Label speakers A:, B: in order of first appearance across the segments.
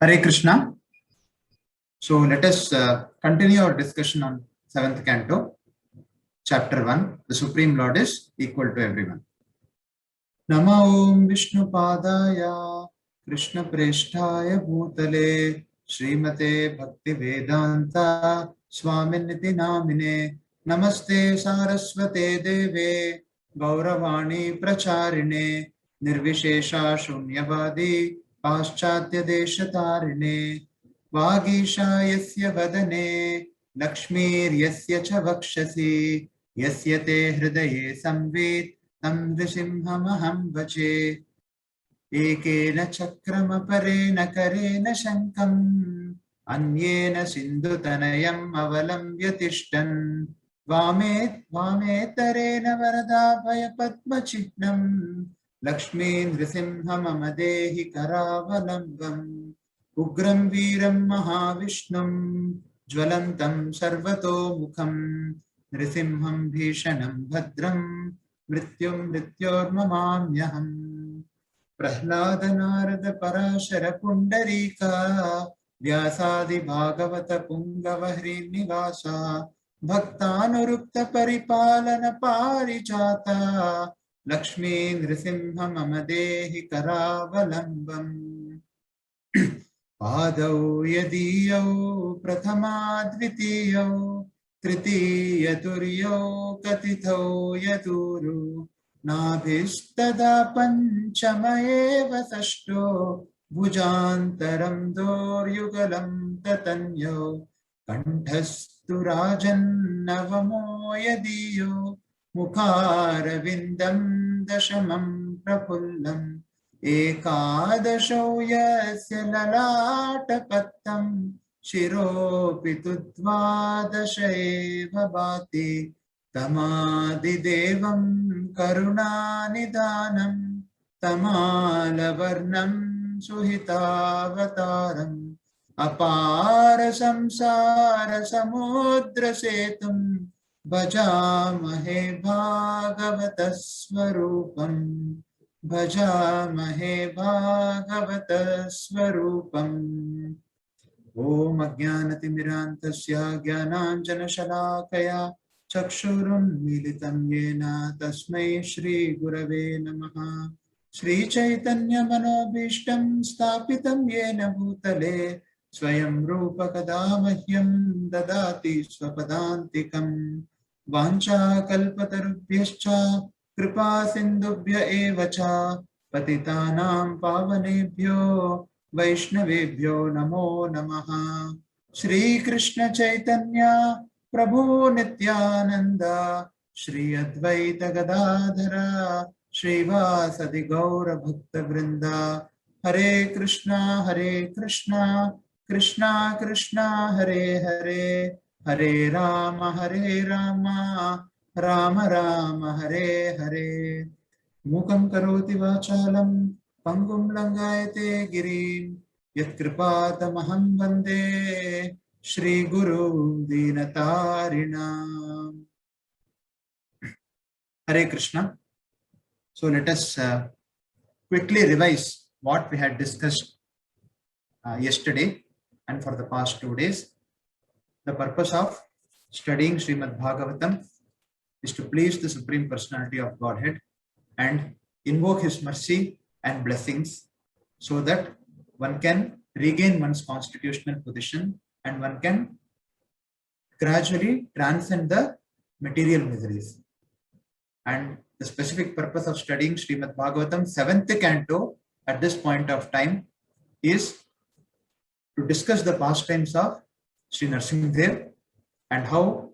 A: Hare Krishna. So let us continue our discussion on 7th canto, chapter 1. The Supreme Lord is equal to everyone. Nama Om Vishnu Padaya Krishna Presthaya Bhutale Srimate Bhakti Vedanta Swaminiti Namine Namaste Saraswate Deve Gauravani Pracharine Nirvishesha Shunyavadi Paschatya Deshatarine Vagisha Yasya Vadane Lakshmir Yasya Cha Vakshasi Yasya Te Hridaye Samvit तं नृसिंहमहं भजे एकेन चक्रमपरेण करेण शङ्खम् अन्येन सिन्धुतनयम् अवलम्ब्य तिष्ठन् वामेतरेण वरदाभयपद्मचिह्नम् लक्ष्मी नृसिंह मम देहि करावलम्बम् उग्रं वीरं महाविष्णुं ज्वलन्तं सर्वतोमुखं नृसिंहं भीषणं भद्रं मृत्युं मृत्योर्ममाम्यहम् प्रह्लाद नारद पराशर पुंडरीका व्यासादि भागवत पुंगव श्रीनिवासा भक्तानुरुक्त परिपालन पारिजाता लक्ष्मी नृसिंह मम देहि करावलम्बम् पादौ यदीयौ प्रथमा द्वितीयौ तृतीय तुर्यो कथितौ यतुरु नाभिस्तदा पंचम एव षष्ठो भुजान्तरं दोर्युगलं ततन्यो कंठस्तु राजन्नवमो यदीयो मुखारविन्दं दशमं प्रफुल्लम् एकादशो यस्य ललाटपट्टं शिरोऽपि तु द्वादश एव भाति तमादिदेवं करुणानिधानं तमालवर्णं सुहितावतारम् अपार संसार समुद्र सेतुं भजामहे भागवत स्वरूपम् भजामहे भागवत स्वरूपम् ओम अज्ञानतिमिरान्धस्य ज्ञानाञ्जनशलाकया चक्षुरुन्मीलितं येन तस्मै श्रीगुरवे नमः। श्रीचैतन्यमनोभीष्टं स्थापितं येन भूतले स्वयं रूप कदा मह्यं ददाति स्वपदान्तिकम् वाञ्छाकल्पतरुभ्यश्च कृपा सिन्धुभ्य एव च पतितानां पावनेभ्यो वैष्णवेभ्यो नमो नमः। श्री कृष्ण चैतन्य प्रभु नित्यानंद श्री अद्वैत गदाधर श्रीवासदि गौर भक्त वृंद हरे कृष्णा कृष्णा कृष्णा हरे हरे हरे राम राम राम हरे हरे। मूकं करोति वाचालं पंगुं लंघयते गिरिं यत्कृपातमहं वन्दे श्रीगुरु दीनतारिणाम्। Hare Krishna. So let us quickly revise what we had discussed yesterday and for the past 2 days. The purpose of studying Srimad Bhagavatam is to please the Supreme Personality of Godhead and invoke His mercy and blessings so that one can regain one's constitutional position and one can gradually transcend the material miseries. And the specific purpose of studying Srimad Bhagavatam 7th canto at this point of time is to discuss the pastimes of Sri Narsimhadev and how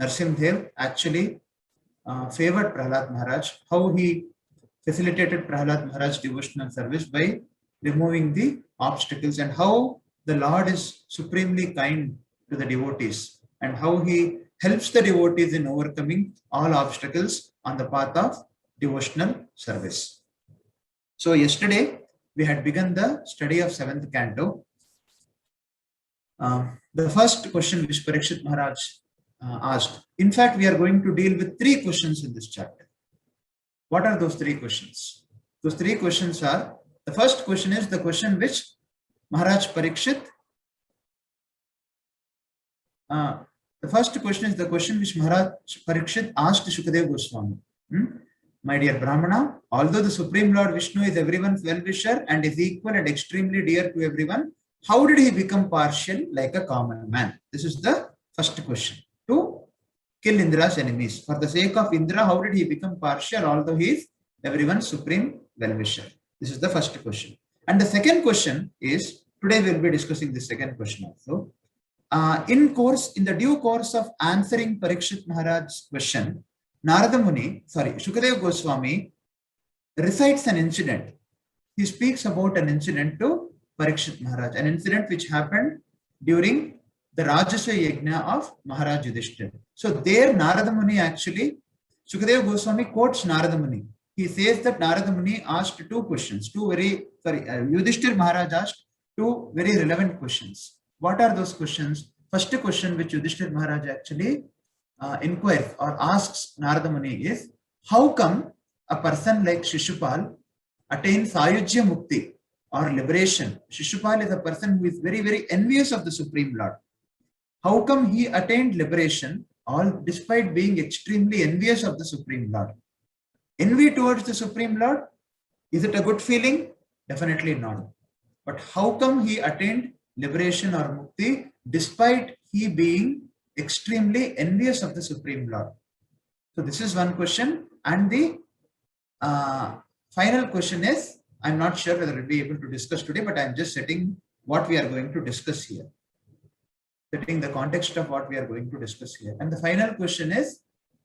A: Narsimhadev actually favored Prahlad Maharaj, how he facilitated Prahlad Maharaj's devotional service by removing the obstacles, and how the Lord is supremely kind to the devotees and how he helps the devotees in overcoming all obstacles on the path of devotional service. So yesterday we had begun the study of 7th canto. The first question which Parikshit Maharaj asked, in fact we are going to deal with 3 questions in this chapter. What are those 3 questions? Those 3 questions are, the first question is the question which Maharaj Parikshit. The first question is the question which Maharaj Parikshit asked Shukadeva Goswami. My dear Brahmana, although the Supreme Lord Vishnu is everyone's well-wisher and is equal and extremely dear to everyone, how did he become partial like a common man? This is the first question. To kill Indra's enemies. For the sake of Indra, how did he become partial although he is everyone's supreme well-wisher? This is the first question. And the second question is, today we will be discussing the second question also. In the due course of answering Parikshit Maharaj's question, Shukadeva Goswami recites an incident. He speaks about an incident to Parikshit Maharaj, an incident which happened during the Rajasva Yajna of Maharaj Yudhishthira. So there Narada Muni actually, Shukadeva Goswami quotes Narada Muni. He says that Narada Muni asked two questions, Yudhishthira Maharaj asked two very relevant questions. What are those questions? First question which Yudhishthira Maharaj actually inquires or asks Narada Muni is, how come a person like Shishupal attains Sayujya Mukti or liberation? Shishupal is a person who is very, very envious of the Supreme Lord. How come he attained liberation all despite being extremely envious of the Supreme Lord? Envy towards the Supreme Lord, is it a good feeling? Definitely not. But how come he attained liberation or mukti despite he being extremely envious of the Supreme Lord? So this is one question. And the final question is, I'm not sure whether we'll be able to discuss today, but I'm just setting what we are going to discuss here. Setting the context of what we are going to discuss here. And the final question is,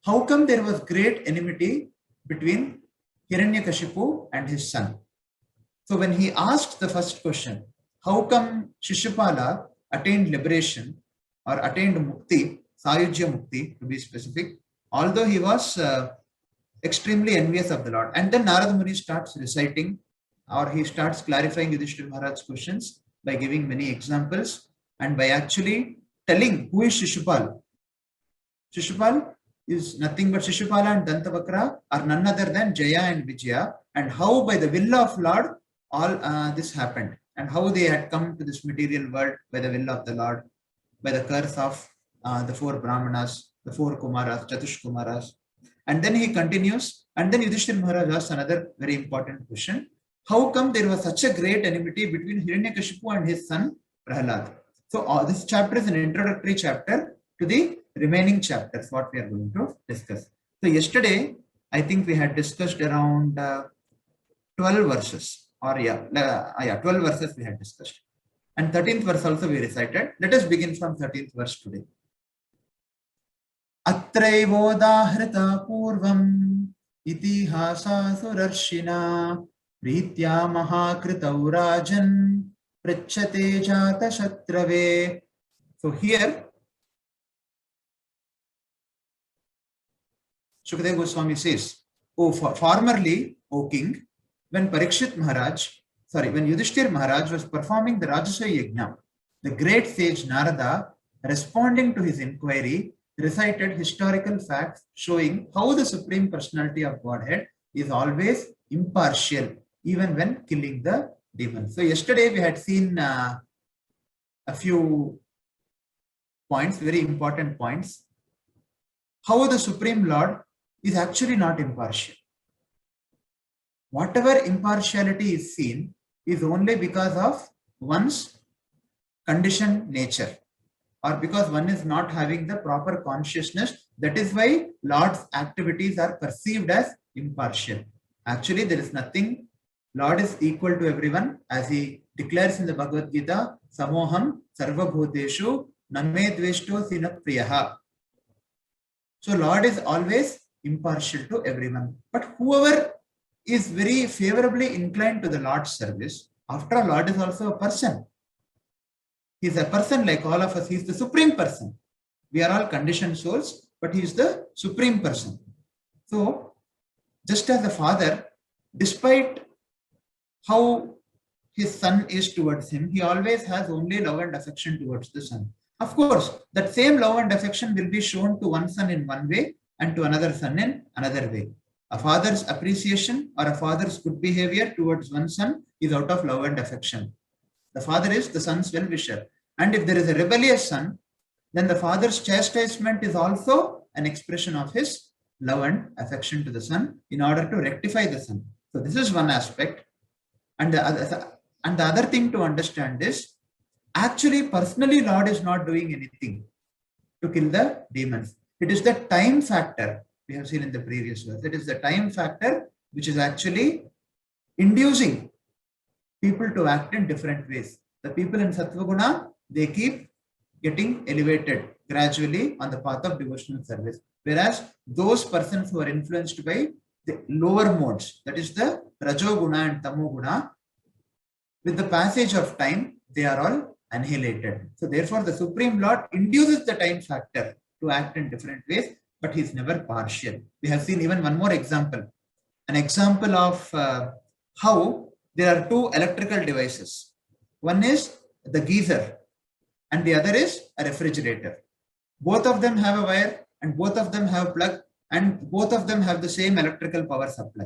A: how come there was great enmity between Hiranyakashipu and his son? So when he asked the first question, how come Shishupala attained liberation or attained mukti, Sayujya Mukti to be specific, although he was extremely envious of the Lord? And then Narada Muni starts reciting, or he starts clarifying Yudhishthira Maharaj's questions by giving many examples and by actually telling who is Shishupal. Shishupal is nothing but Shishupala and Dantavakra are none other than Jaya and Vijaya, and how by the will of Lord all this happened, and how they had come to this material world by the will of the Lord, by the curse of the four Brahmanas, the four Kumaras, Chatush Kumaras. And then he continues, and then Yudhishthira Maharaj asks another very important question. How come there was such a great enmity between Hiranyakashipu and his son Prahalad? So this chapter is an introductory chapter to the remaining chapters, what we are going to discuss. So yesterday, I think we had discussed around 12 verses, or 12 verses we had discussed. And 13th verse also we recited. Let us begin from 13th verse today. Atraivodāhrita purvam itihāsā surarshina prītya mahakritau rajan pracchate jata shatrave. So here, Shukadeva Goswami says, formerly, O king, when Yudhishthira Maharaj was performing the Rajasva Yajna, the great sage Narada, responding to his inquiry, recited historical facts showing how the Supreme Personality of Godhead is always impartial, even when killing the demons. So yesterday we had seen a few points, very important points, how the Supreme Lord is actually not impartial. Whatever impartiality is seen is only because of one's conditioned nature, or because one is not having the proper consciousness. That is why Lord's activities are perceived as impartial. Actually, there is nothing. Lord is equal to everyone, as he declares in the Bhagavad Gita, Samoham Sarva Bhuteshu Name Dveshto Sina Priyaha. So Lord is always impartial to everyone. But whoever is very favorably inclined to the Lord's service, after all, Lord is also a person. He is a person like all of us. He is the supreme person. We are all conditioned souls, but he is the supreme person. So, just as a father, despite how his son is towards him, he always has only love and affection towards the son. Of course, that same love and affection will be shown to one son in one way and to another son in another way. A father's appreciation or a father's good behavior towards one son is out of love and affection. The father is the son's well-wisher. And if there is a rebellious son, then the father's chastisement is also an expression of his love and affection to the son in order to rectify the son. So this is one aspect. And the other thing to understand is, actually, personally, Lord is not doing anything to kill the demons. It is the time factor we have seen in the previous verse. It is the time factor which is actually inducing people to act in different ways. The people in Sattva-guna, they keep getting elevated gradually on the path of devotional service. Whereas those persons who are influenced by the lower modes, that is the Rajoguna and Tamoguna, with the passage of time, they are all annihilated. So therefore, the Supreme Lord induces the time factor to act in different ways, but he is never partial. We have seen even one more example. An example of how there are two electrical devices. One is the geyser and the other is a refrigerator. Both of them have a wire and both of them have plug and both of them have the same electrical power supply.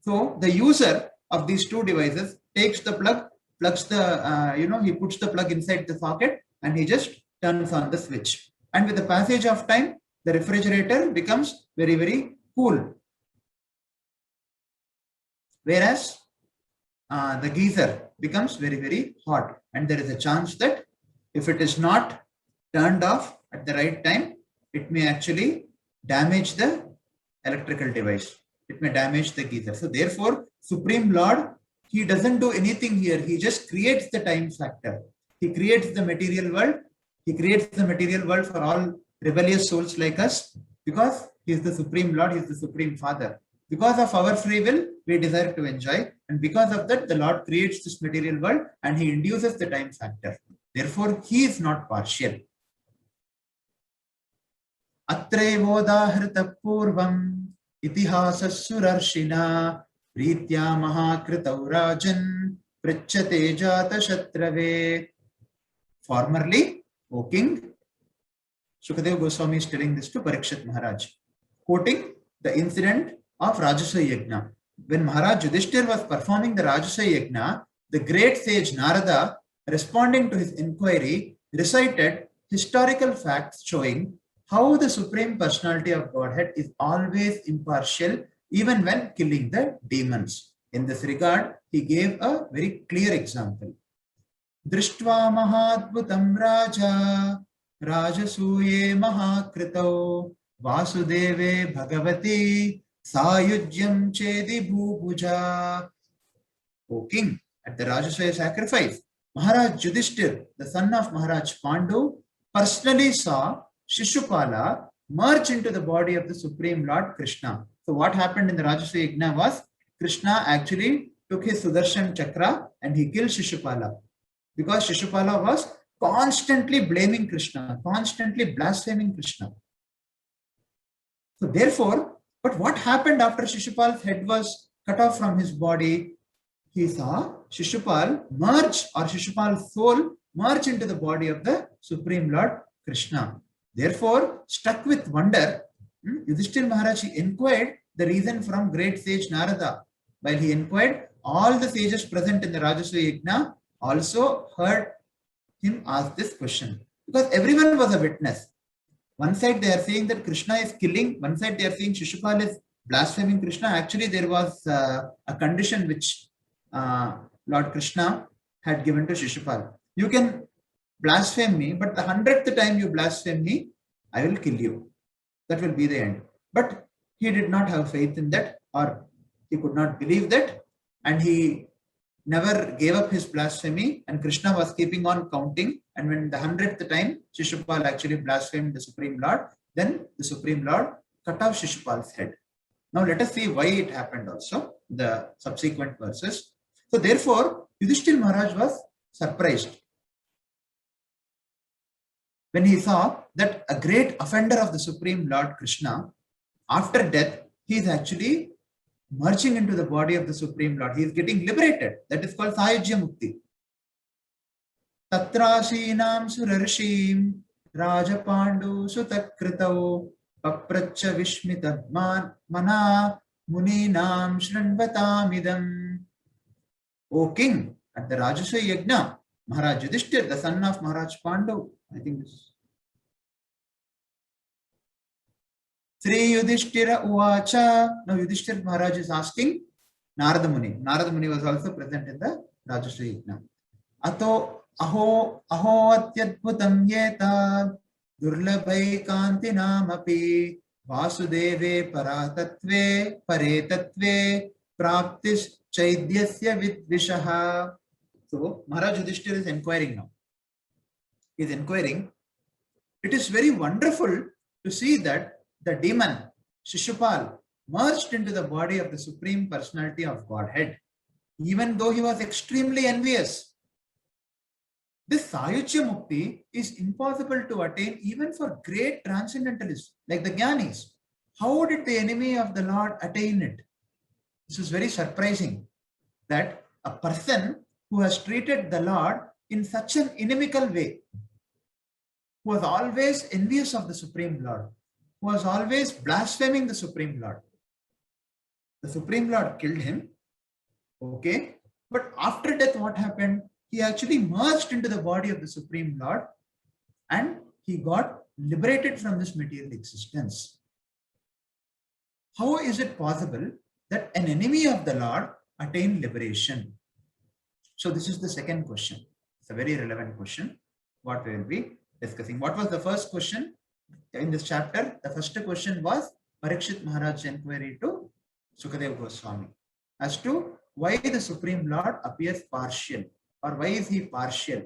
A: So the user of these two devices takes the plug, plugs the, he puts the plug inside the socket and he just turns on the switch. And with the passage of time, the refrigerator becomes very, very cool. Whereas the geyser becomes very, very hot. And there is a chance that if it is not turned off at the right time, it may actually damage the electrical device. It may damage the geyser. So therefore, Supreme Lord, he doesn't do anything here. He just creates the time factor. He creates the material world. He creates the material world for all rebellious souls like us, because he is the Supreme Lord, he is the Supreme Father. Because of our free will, we desire to enjoy. And because of that, the Lord creates this material world and he induces the time factor. Therefore, he is not partial. Atrevodahritah purvam itihasassurarshina Pritya mahakritau rajan pritchate jata shatrave. Formerly, O king, Shukadeva Goswami is telling this to Parikshit Maharaj, quoting the incident of Rajasuya Yajna. When Maharaj Yudhishthir was performing the Rajasuya Yajna, the great sage Narada, responding to his inquiry, recited historical facts showing how the Supreme Personality of Godhead is always impartial even when killing the demons. In this regard, he gave a very clear example. Drishtva mahadbhutam raja rajasuye mahakritau vasudeve bhagavati sayujyam chedi bhubuja. O king, at the Rajasuya sacrifice, Maharaj Yudhishthir, the son of Maharaj Pandu, personally saw Shishupala merge into the body of the Supreme Lord Krishna. So what happened in the Rajasuya Yajna was, Krishna actually took his Sudarshan Chakra and he killed Shishupala. Because Shishupala was constantly blaming Krishna, constantly blaspheming Krishna. So therefore, but what happened after Shishupal's head was cut off from his body? He saw Shishupal merge, or Shishupal's soul merge into the body of the Supreme Lord Krishna. Therefore, struck with wonder, Yudhishthir Maharaj inquired the reason from great sage Narada. While he inquired, all the sages present in the Rajasuya Yajna also heard him ask this question, because everyone was a witness. One side they are saying that Krishna is killing, one side they are saying Shishupal is blaspheming Krishna. Actually, there was a condition which Lord Krishna had given to Shishupal. You can blaspheme me, but the 100th time you blaspheme me, I will kill you. That will be the end. But he did not have faith in that, or he could not believe that, and he never gave up his blasphemy, and Krishna was keeping on counting. And when the 100th time Shishupal actually blasphemed the Supreme Lord, then the Supreme Lord cut off Shishupal's head. Now let us see why it happened also, the subsequent verses. So therefore, Yudhishthir Maharaj was surprised when he saw that a great offender of the Supreme Lord Krishna, after death, he is actually merging into the body of the Supreme Lord. He is getting liberated. That is called Sayujya Mukti. Tatrasinam surarshim Rajapandu sutakritau papracha vishmita mana muninam shranvatamidam. O king, At the Rajasuya Yajna, Maharaj Yudhishthir, the son of Maharaj Pandu, I think this Sri Yudhishthira Uvacha. Now Yudhishthir Maharaj is asking Narada Muni. Narada Muni was also present in the Rajasuya Yajna. Ato aho atyadbhutam yeta durlabhai namapi vasudeve paratatve paretatve praptis chaidyasya vidvishaha. So Maharaj Yudhishthir is inquiring now. He is inquiring. It is very wonderful to see that the demon Shishupal merged into the body of the Supreme Personality of Godhead, even though he was extremely envious. This Sayuchya Mukti is impossible to attain even for great transcendentalists like the Jnanis. How did the enemy of the Lord attain it? This is very surprising that a person who has treated the Lord in such an inimical way, who was always envious of the Supreme Lord, who was always blaspheming the Supreme Lord. The Supreme Lord killed him, okay, but after death what happened? He actually merged into the body of the Supreme Lord and he got liberated from this material existence. How is it possible that an enemy of the Lord attained liberation? So this is the second question. It's a very relevant question. What we will be discussing. What was the first question in this chapter? The first question was Parikshit Maharaj's inquiry to Sukadeva Goswami as to why the Supreme Lord appears partial, or why is he partial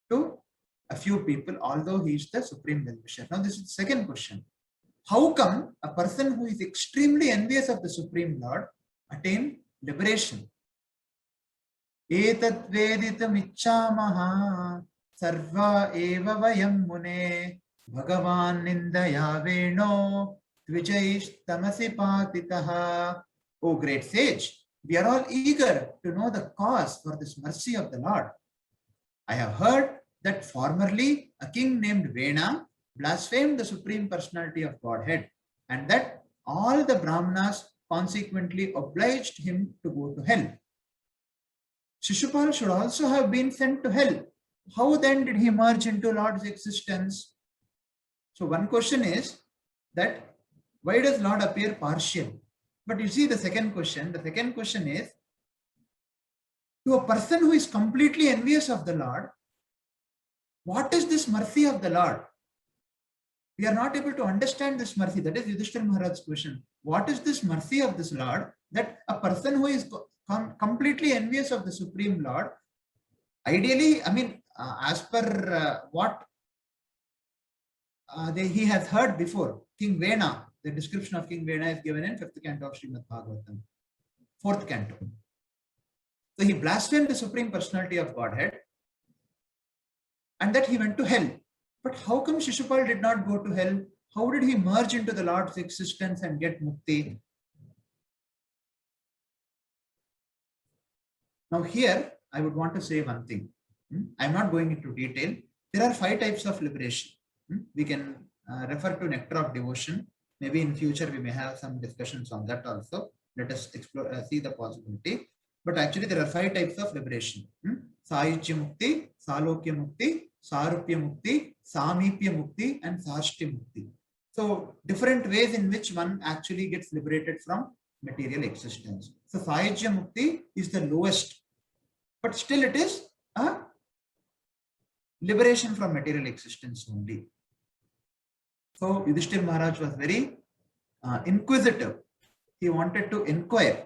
A: to a few people, although he is the Supreme Well-Wisher. Now this is the second question. How come a person who is extremely envious of the Supreme Lord attained liberation? Etat veditam ichchamaha sarva eva vayam mune bhagavan nindaya veno tvijaish tamasi patitaha. O great sage, we are all eager to know the cause for this mercy of the Lord. I have heard that formerly a king named Vena blasphemed the Supreme Personality of Godhead, and that all the Brahmanas consequently obliged him to go to hell. Shishupal should also have been sent to hell. How then did he merge into Lord's existence? So one question is that why does Lord appear partial? But you see the second question is, to a person who is completely envious of the Lord, what is this mercy of the Lord? We are not able to understand this mercy. That is Yudhishthira Maharaj's question. What is this mercy of this Lord that a person who is completely envious of the Supreme Lord, ideally, I mean, as per what he has heard before, King Vena, the description of King Vena is given in 5th canto of Srimad Bhagavatam, 4th canto. So he blasphemed the Supreme Personality of Godhead and that he went to hell. But how come Shishupal did not go to hell? How did he merge into the Lord's existence and get mukti? Now here, I would want to say one thing. I'm not going into detail. There are 5 types of liberation. We can refer to Nectar of Devotion. Maybe in future we may have some discussions on that also. Let us explore, see the possibility. But actually there are 5 types of liberation. Sayuchya Mukti, Salokya Mukti, Sarupya Mukti, Samipya Mukti, and Sashti Mukti. So different ways in which one actually gets liberated from material existence. So Sayuchya Mukti is the lowest, but still it is a liberation from material existence only. So Yudhishthira Maharaj was very inquisitive. He wanted to inquire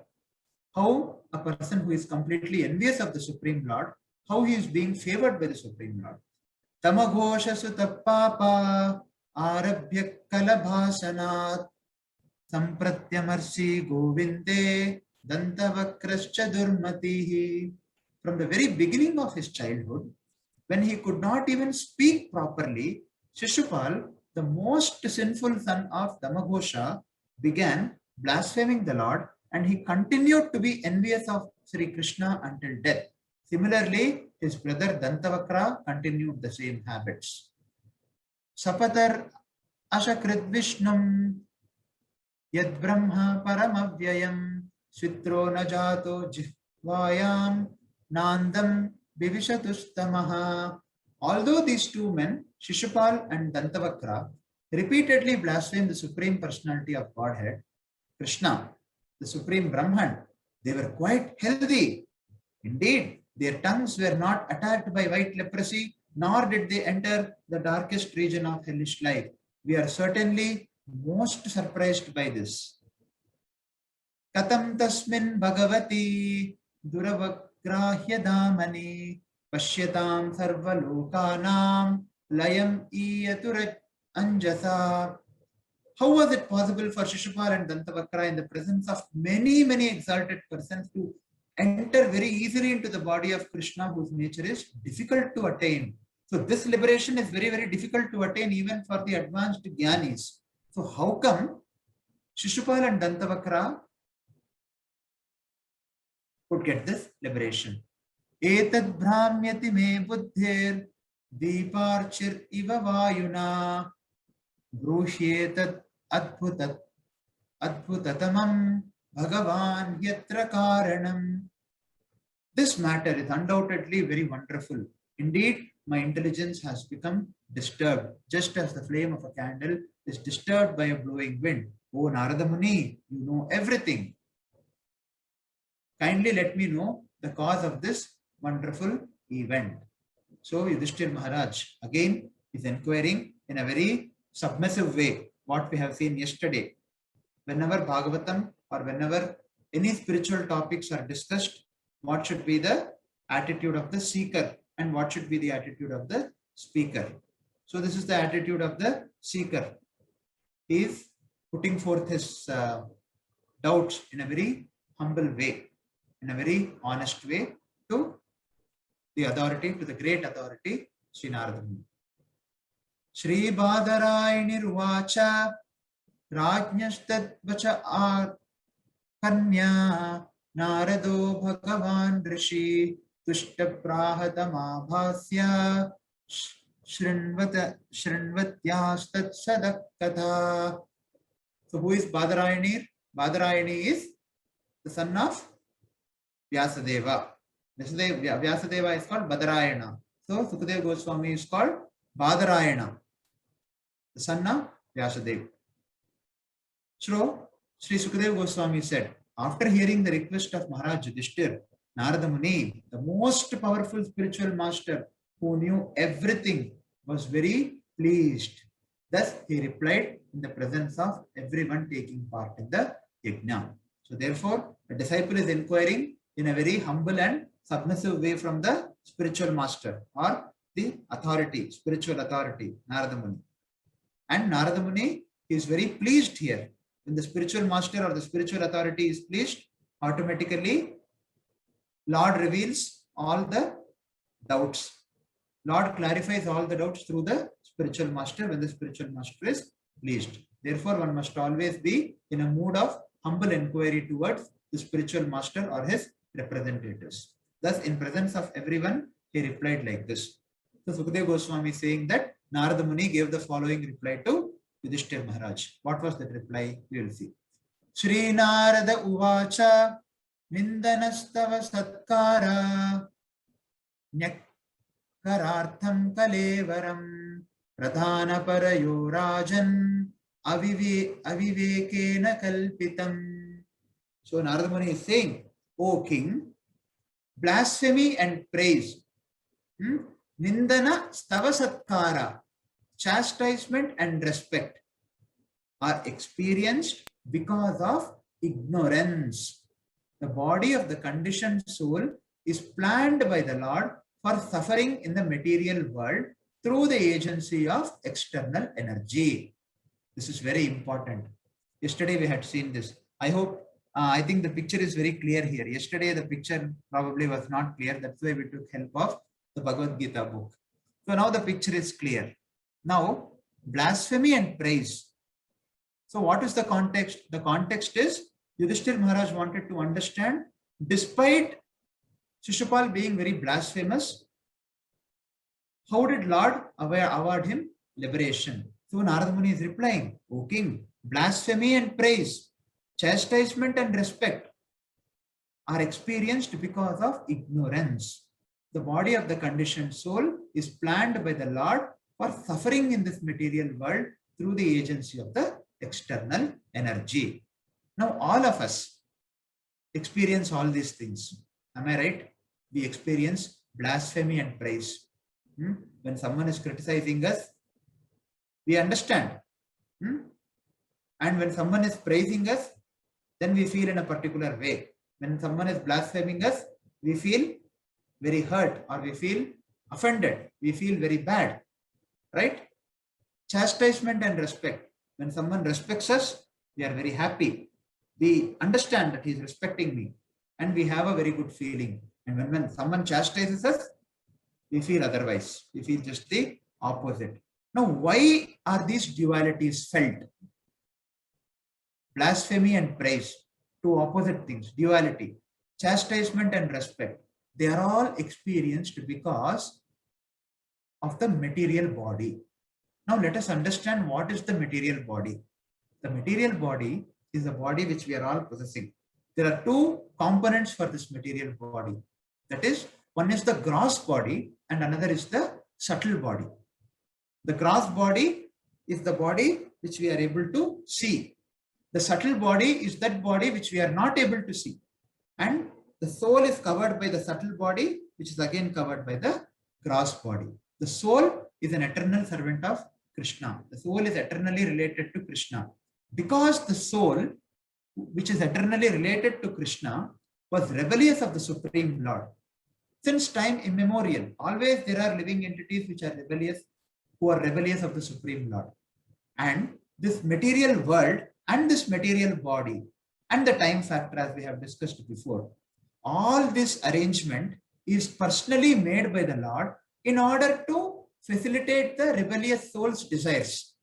A: how a person who is completely envious of the Supreme Lord, how he is being favored by the Supreme Lord. Tamaghosha sutta papa arabhya kalabhasanat sampratyamarsi govinde dantavakrascha durmatihi. From the very beginning of his childhood, when he could not even speak properly, Shishupal, the most sinful son of Damaghosha, began blaspheming the Lord, and he continued to be envious of Sri Krishna until death. Similarly, his brother Dantavakra continued the same habits. Sapatar ashakrit vishnum yad brahma paramavyayam switro najato jihvayam Nandam Bivishatustamaha. Although these two men, Shishupal and Dantavakra, repeatedly blasphemed the Supreme Personality of Godhead, Krishna, the Supreme Brahman, they were quite healthy. Indeed, their tongues were not attacked by white leprosy, nor did they enter the darkest region of hellish life. We are certainly most surprised by this. Katam tasmin bhagavati duravagrahya damani pashyatam sarvalokanam layam iyaturaj anjasa. How was it possible for Shishupal and Dantavakra in the presence of many exalted persons to enter very easily into the body of Krishna, whose nature is difficult to attain? So this liberation is very difficult to attain even for the advanced Jnanis. So how come Shishupal and Dantavakra could get this liberation? Etad brahmyati me buddhir deeparchir iva vayuna bruhyetat adbhutatamam bhagavan yatra karanam. This matter is undoubtedly very wonderful. Indeed, my intelligence has become disturbed, just as the flame of a candle is disturbed by a blowing wind. Oh Narada Muni, you know everything. Kindly let me know the cause of this wonderful event. So Yudhishthir Maharaj again is inquiring in a very submissive way, what we have seen yesterday. Whenever Bhagavatam or whenever any spiritual topics are discussed, what should be the attitude of the seeker and what should be the attitude of the speaker? So this is the attitude of the seeker. He is putting forth his doubts in a very humble way, in a very honest way to the authority, to the great authority, Sri Narada Muni. Shri Badarayani Ruvacha Rajnastad Vacha Kanya Narado Bhagavan Rishi Tushta Prahatama Bhasya Shrinvatyastat Sadak Katha. So who is Badarayani? Badarayani is the son of Vyasadeva. Vyasadeva is called Badarayana. So Sukadeva Goswami is called Badarayana, the son of Vyasadeva. So Sri Sukadeva Goswami said, after hearing the request of Maharaj Yudhishthir, Narada Muni, the most powerful spiritual master who knew everything, was very pleased. Thus he replied in the presence of everyone taking part in the yajna. So therefore, the disciple is inquiring in a very humble and submissive way from the spiritual master or the authority, spiritual authority, Narada Muni. And Narada Muni is very pleased here. When the spiritual master or the spiritual authority is pleased, automatically Lord reveals all the doubts. Lord clarifies all the doubts through the spiritual master when the spiritual master is pleased. Therefore, one must always be in a mood of humble inquiry towards the spiritual master or his representatives. Thus, in presence of everyone, he replied like this. So, Sukadeva Goswami is saying that Narada Muni gave the following reply to Yudhishthir Maharaj. What was that reply? We will see. Shri Narada Uvacha Nindanastava Satkara Nyakarartham Kalevaram Pradhana Parayo Rajan Avivekena Kalpitam. So Narada Muni is saying, O king, blasphemy and praise, Nindana Stava Satkara, chastisement and respect are experienced because of ignorance. The body of the conditioned soul is planned by the Lord for suffering in the material world through the agency of external energy. This is very important. Yesterday we had seen this. I think the picture is very clear here. Yesterday the picture probably was not clear. That's why we took help of the Bhagavad Gita book. So now the picture is clear. Now, blasphemy and praise. So what is the context? The context is Yudhishthir Maharaj wanted to understand, despite Shishupal being very blasphemous, how did Lord award him liberation? So Narada Muni is replying, O king, blasphemy and praise, chastisement and respect are experienced because of ignorance. The body of the conditioned soul is planned by the Lord for suffering in this material world through the agency of the external energy. Now, all of us experience all these things. Am I right? We experience blasphemy and praise. When someone is criticizing us, we understand. And when someone is praising us, then we feel in a particular way. When someone is blaspheming us, we feel very hurt or we feel offended. We feel very bad, right? Chastisement and respect. When someone respects us, we are very happy. We understand that he is respecting me and we have a very good feeling. And when someone chastises us, we feel otherwise. We feel just the opposite. Now, why are these dualities felt? Blasphemy and praise, two opposite things, duality, chastisement and respect. They are all experienced because of the material body. Now let us understand what is the material body. The material body is the body which we are all possessing. There are two components for this material body. That is, one is the gross body and another is the subtle body. The gross body is the body which we are able to see. The subtle body is that body which we are not able to see. And the soul is covered by the subtle body, which is again covered by the gross body. The soul is an eternal servant of Krishna. The soul is eternally related to Krishna. Because the soul, which is eternally related to Krishna, was rebellious of the Supreme Lord. Since time immemorial, always there are living entities which are rebellious, who are rebellious of the Supreme Lord. And this material world and this material body and the time factor, as we have discussed before, all this arrangement is personally made by the Lord in order to facilitate the rebellious soul's desires.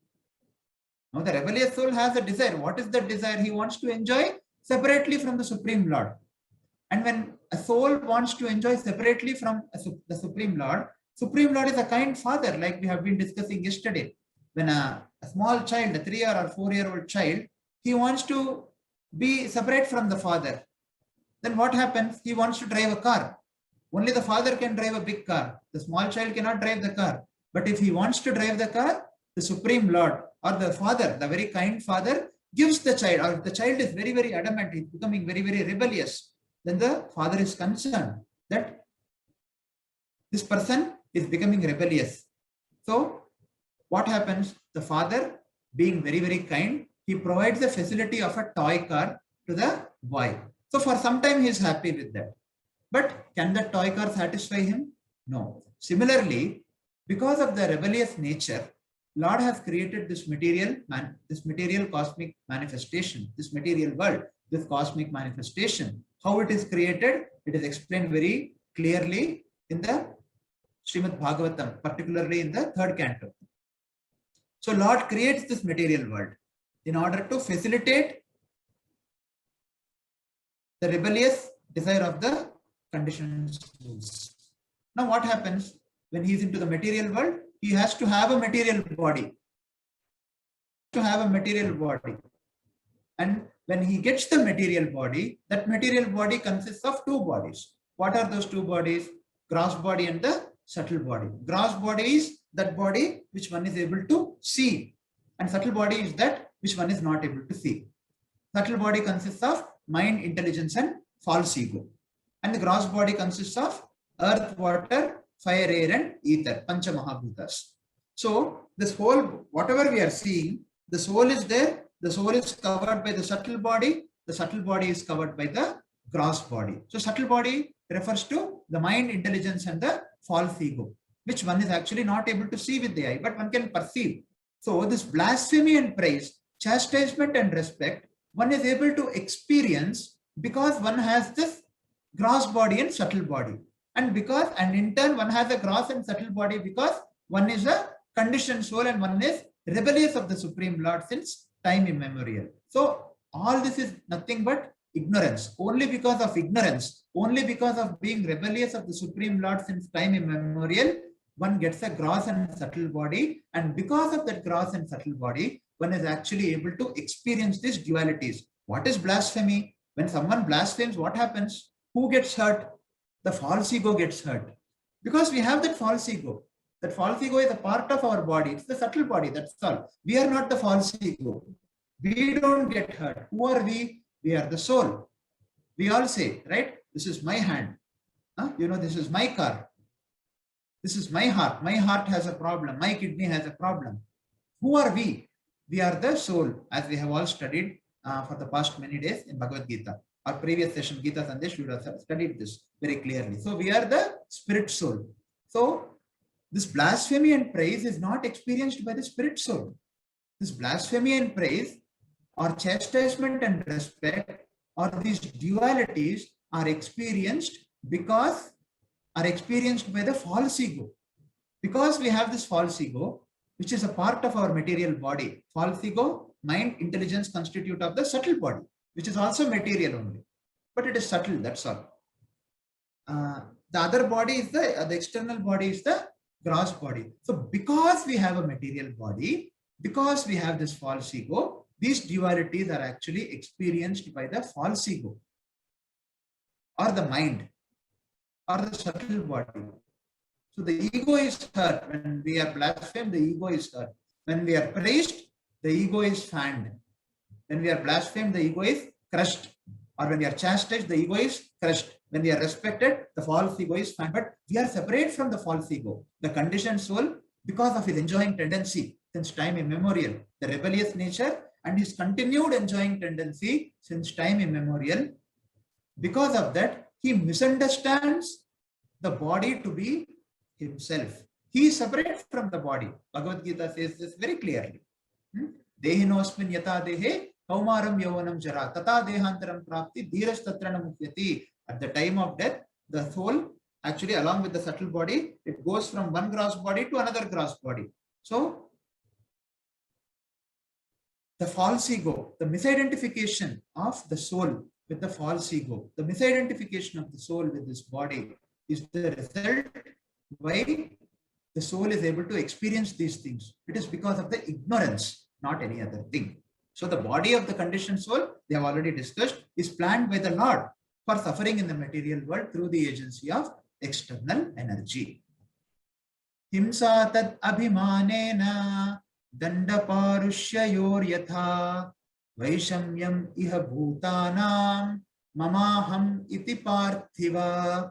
A: Now, the rebellious soul has a desire. What is the desire? He wants to enjoy separately from the Supreme Lord. And when a soul wants to enjoy separately from the Supreme Lord is a kind father, like we have been discussing yesterday. When a small child, a 3 or 4 year old child, he wants to be separate from the father. Then what happens? He wants to drive a car. Only the father can drive a big car. The small child cannot drive the car. But if he wants to drive the car, the Supreme Lord or the father, the very kind father, gives the child, or if the child is very, very adamant, he's becoming very, very rebellious, then the father is concerned that this person is becoming rebellious. So what happens? The father, being very, very kind, he provides the facility of a toy car to the boy. So for some time he is happy with that. But can the toy car satisfy him? No. Similarly, because of the rebellious nature, Lord has created this material cosmic manifestation, this material world, this cosmic manifestation. How it is created, it is explained very clearly in the Srimad Bhagavatam, particularly in the 3rd canto. So Lord creates this material world in order to facilitate the rebellious desire of the conditioned souls. Now what happens when he is into the material world? He has to have a material body. And when he gets the material body, that material body consists of two bodies. What are those two bodies? Gross body and the subtle body. Gross body is that body which one is able to see, and subtle body is that which one is not able to see. Subtle body consists of mind, intelligence, and false ego. And the gross body consists of earth, water, fire, air, and ether, Pancha Mahabhutas. So this whole, whatever we are seeing, the soul is there, the soul is covered by the subtle body is covered by the gross body. So subtle body refers to the mind, intelligence, and the false ego, which one is actually not able to see with the eye, but one can perceive. So this blasphemy and praise, chastisement and respect, one is able to experience because one has this gross body and subtle body. And in turn one has a gross and subtle body because one is a conditioned soul and one is rebellious of the Supreme Lord since time immemorial. So all this is nothing but ignorance. Only because of ignorance, only because of being rebellious of the Supreme Lord since time immemorial, one gets a gross and subtle body, and because of that gross and subtle body, one is actually able to experience these dualities. What is blasphemy? When someone blasphemes, what happens? Who gets hurt? The false ego gets hurt. Because we have that false ego. That false ego is a part of our body. It's the subtle body, that's all. We are not the false ego. We don't get hurt. Who are we? We are the soul. We all say, right? This is my hand. This is my car. This is my heart. My heart has a problem. My kidney has a problem. Who are we? We are the soul, as we have all studied for the past many days in Bhagavad Gita. Our previous session, Gita Sandesh, you would have studied this very clearly. So we are the spirit soul. So this blasphemy and praise is not experienced by the spirit soul. This blasphemy and praise or chastisement and respect or these dualities are experienced by the false ego. Because we have this false ego, which is a part of our material body. False ego, mind, intelligence constitute of the subtle body, which is also material only. But it is subtle, that's all. The other body is the external body is the gross body. So because we have a material body, because we have this false ego, these dualities are actually experienced by the false ego or the mind or the subtle body. So the ego is hurt. When we are blasphemed, the ego is hurt. When we are praised, the ego is fanned. When we are blasphemed, the ego is crushed. Or when we are chastised, the ego is crushed. When we are respected, the false ego is fanned. But we are separate from the false ego. The conditioned soul, because of his enjoying tendency since time immemorial, the rebellious nature and his continued enjoying tendency since time immemorial, because of that, he misunderstands the body to be himself. He is separate from the body. Bhagavad Gita says this very clearly. Dehinosmin yata dehe kaumaram yovanam jara tata dehantaram prapti dhiras tatrana mukhyati. At the time of death, the soul, actually along with the subtle body, it goes from one gross body to another gross body. So the false ego, the misidentification of the soul with the false ego, the misidentification of the soul with this body is the result why the soul is able to experience these things. It is because of the ignorance, not any other thing. So the body of the conditioned soul, they have already discussed, is planned by the Lord for suffering in the material world through the agency of external energy. Himsa tad abhimanena dandaparushyayor yatha vaishamyam iha bhutanam mamaham iti parthiva.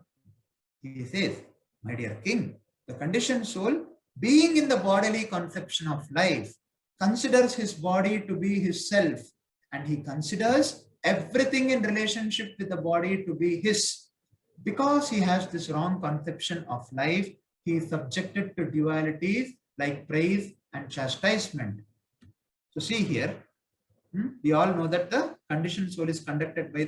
A: He says, my dear king, the conditioned soul, being in the bodily conception of life, considers his body to be his self, and he considers everything in relationship with the body to be his. Because he has this wrong conception of life, he is subjected to dualities like praise and chastisement. So see here, we all know that the conditioned soul is conducted by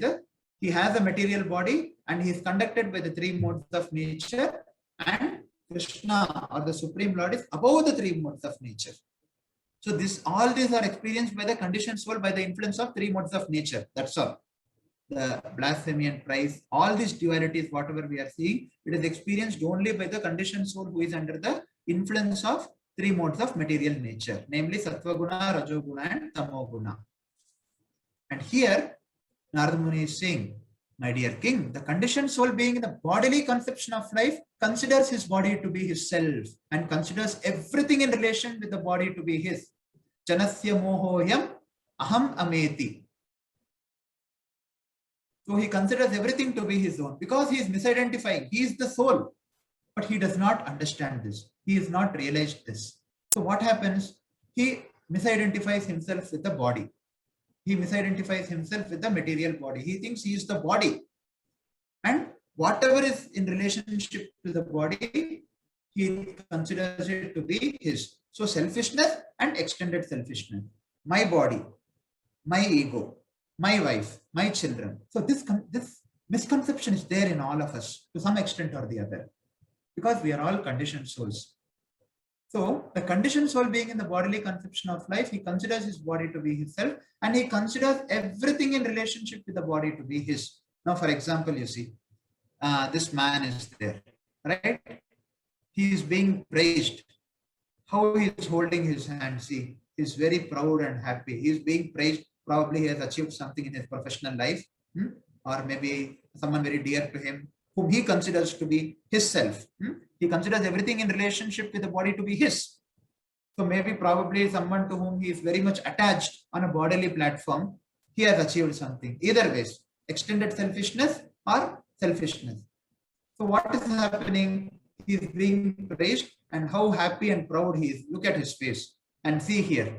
A: he has a material body and he is conducted by the three modes of nature, and Krishna or the Supreme Lord is above the three modes of nature. So all these are experienced by the conditioned soul by the influence of three modes of nature. That's all. The blasphemy and praise, all these dualities, whatever we are seeing, it is experienced only by the conditioned soul who is under the influence of three modes of material nature, namely Sattva Guna, Rajo Guna and Tamo Guna. And here, Narada Muni is saying, my dear king, the conditioned soul being in the bodily conception of life considers his body to be his self and considers everything in relation with the body to be his. Janasya mohoyam aham ameti. So he considers everything to be his own because he is misidentifying. He is the soul, but he does not understand this. He has not realized this. So what happens? He misidentifies himself with the body. He misidentifies himself with the material body. He thinks he is the body. And whatever is in relationship to the body, he considers it to be his. So selfishness and extended selfishness. My body, my ego, my wife, my children. So this misconception is there in all of us to some extent or the other, because we are all conditioned souls. So the conditioned soul being in the bodily conception of life, he considers his body to be his self, and he considers everything in relationship with the body to be his. Now, for example, you see, this man is there, right? He is being praised. How he is holding his hand, see, he is very proud and happy. He is being praised. Probably he has achieved something in his professional life. or maybe someone very dear to him, whom he considers to be his self. He considers everything in relationship with the body to be his. So maybe probably someone to whom he is very much attached on a bodily platform, he has achieved something. Either ways, extended selfishness or selfishness. So what is happening? He is being praised, and how happy and proud he is. Look at his face and see here.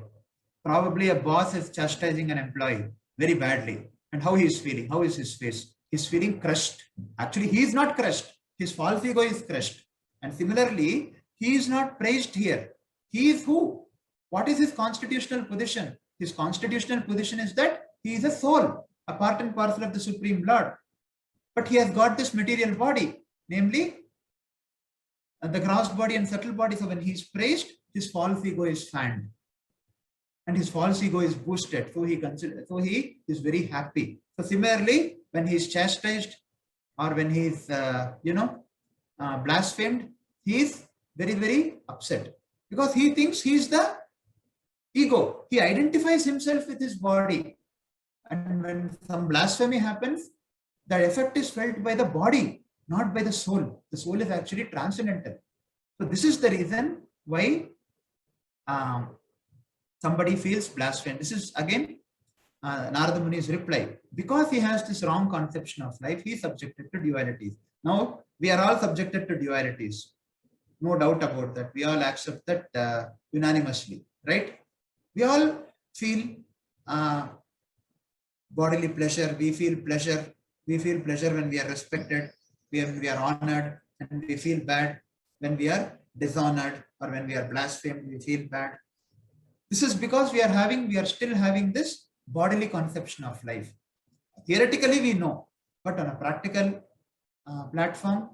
A: Probably a boss is chastising an employee very badly. And how he is feeling? How is his face? He's feeling crushed. Actually, he is not crushed. His false ego is crushed. And similarly, he is not praised here. He is who? What is his constitutional position? His constitutional position is that he is a soul, a part and parcel of the Supreme Lord. But he has got this material body, namely the gross body and subtle body. So when he is praised, his false ego is fanned. And his false ego is boosted. So he is very happy. So similarly, when he is chastised or when he is, blasphemed, he is very, very upset because he thinks he is the ego. He identifies himself with his body. And when some blasphemy happens, the effect is felt by the body, not by the soul. The soul is actually transcendental. So this is the reason why somebody feels blasphemed. This is again Narada Muni's reply. Because he has this wrong conception of life, he is subjected to dualities. Now, we are all subjected to dualities. No doubt about that. We all accept that unanimously, right? We all feel bodily pleasure. We feel pleasure. We feel pleasure when we are respected, when we are honored, and we feel bad when we are dishonored or when we are blasphemed. We feel bad. This is because we are still having this bodily conception of life. Theoretically, we know, but on a practical platform,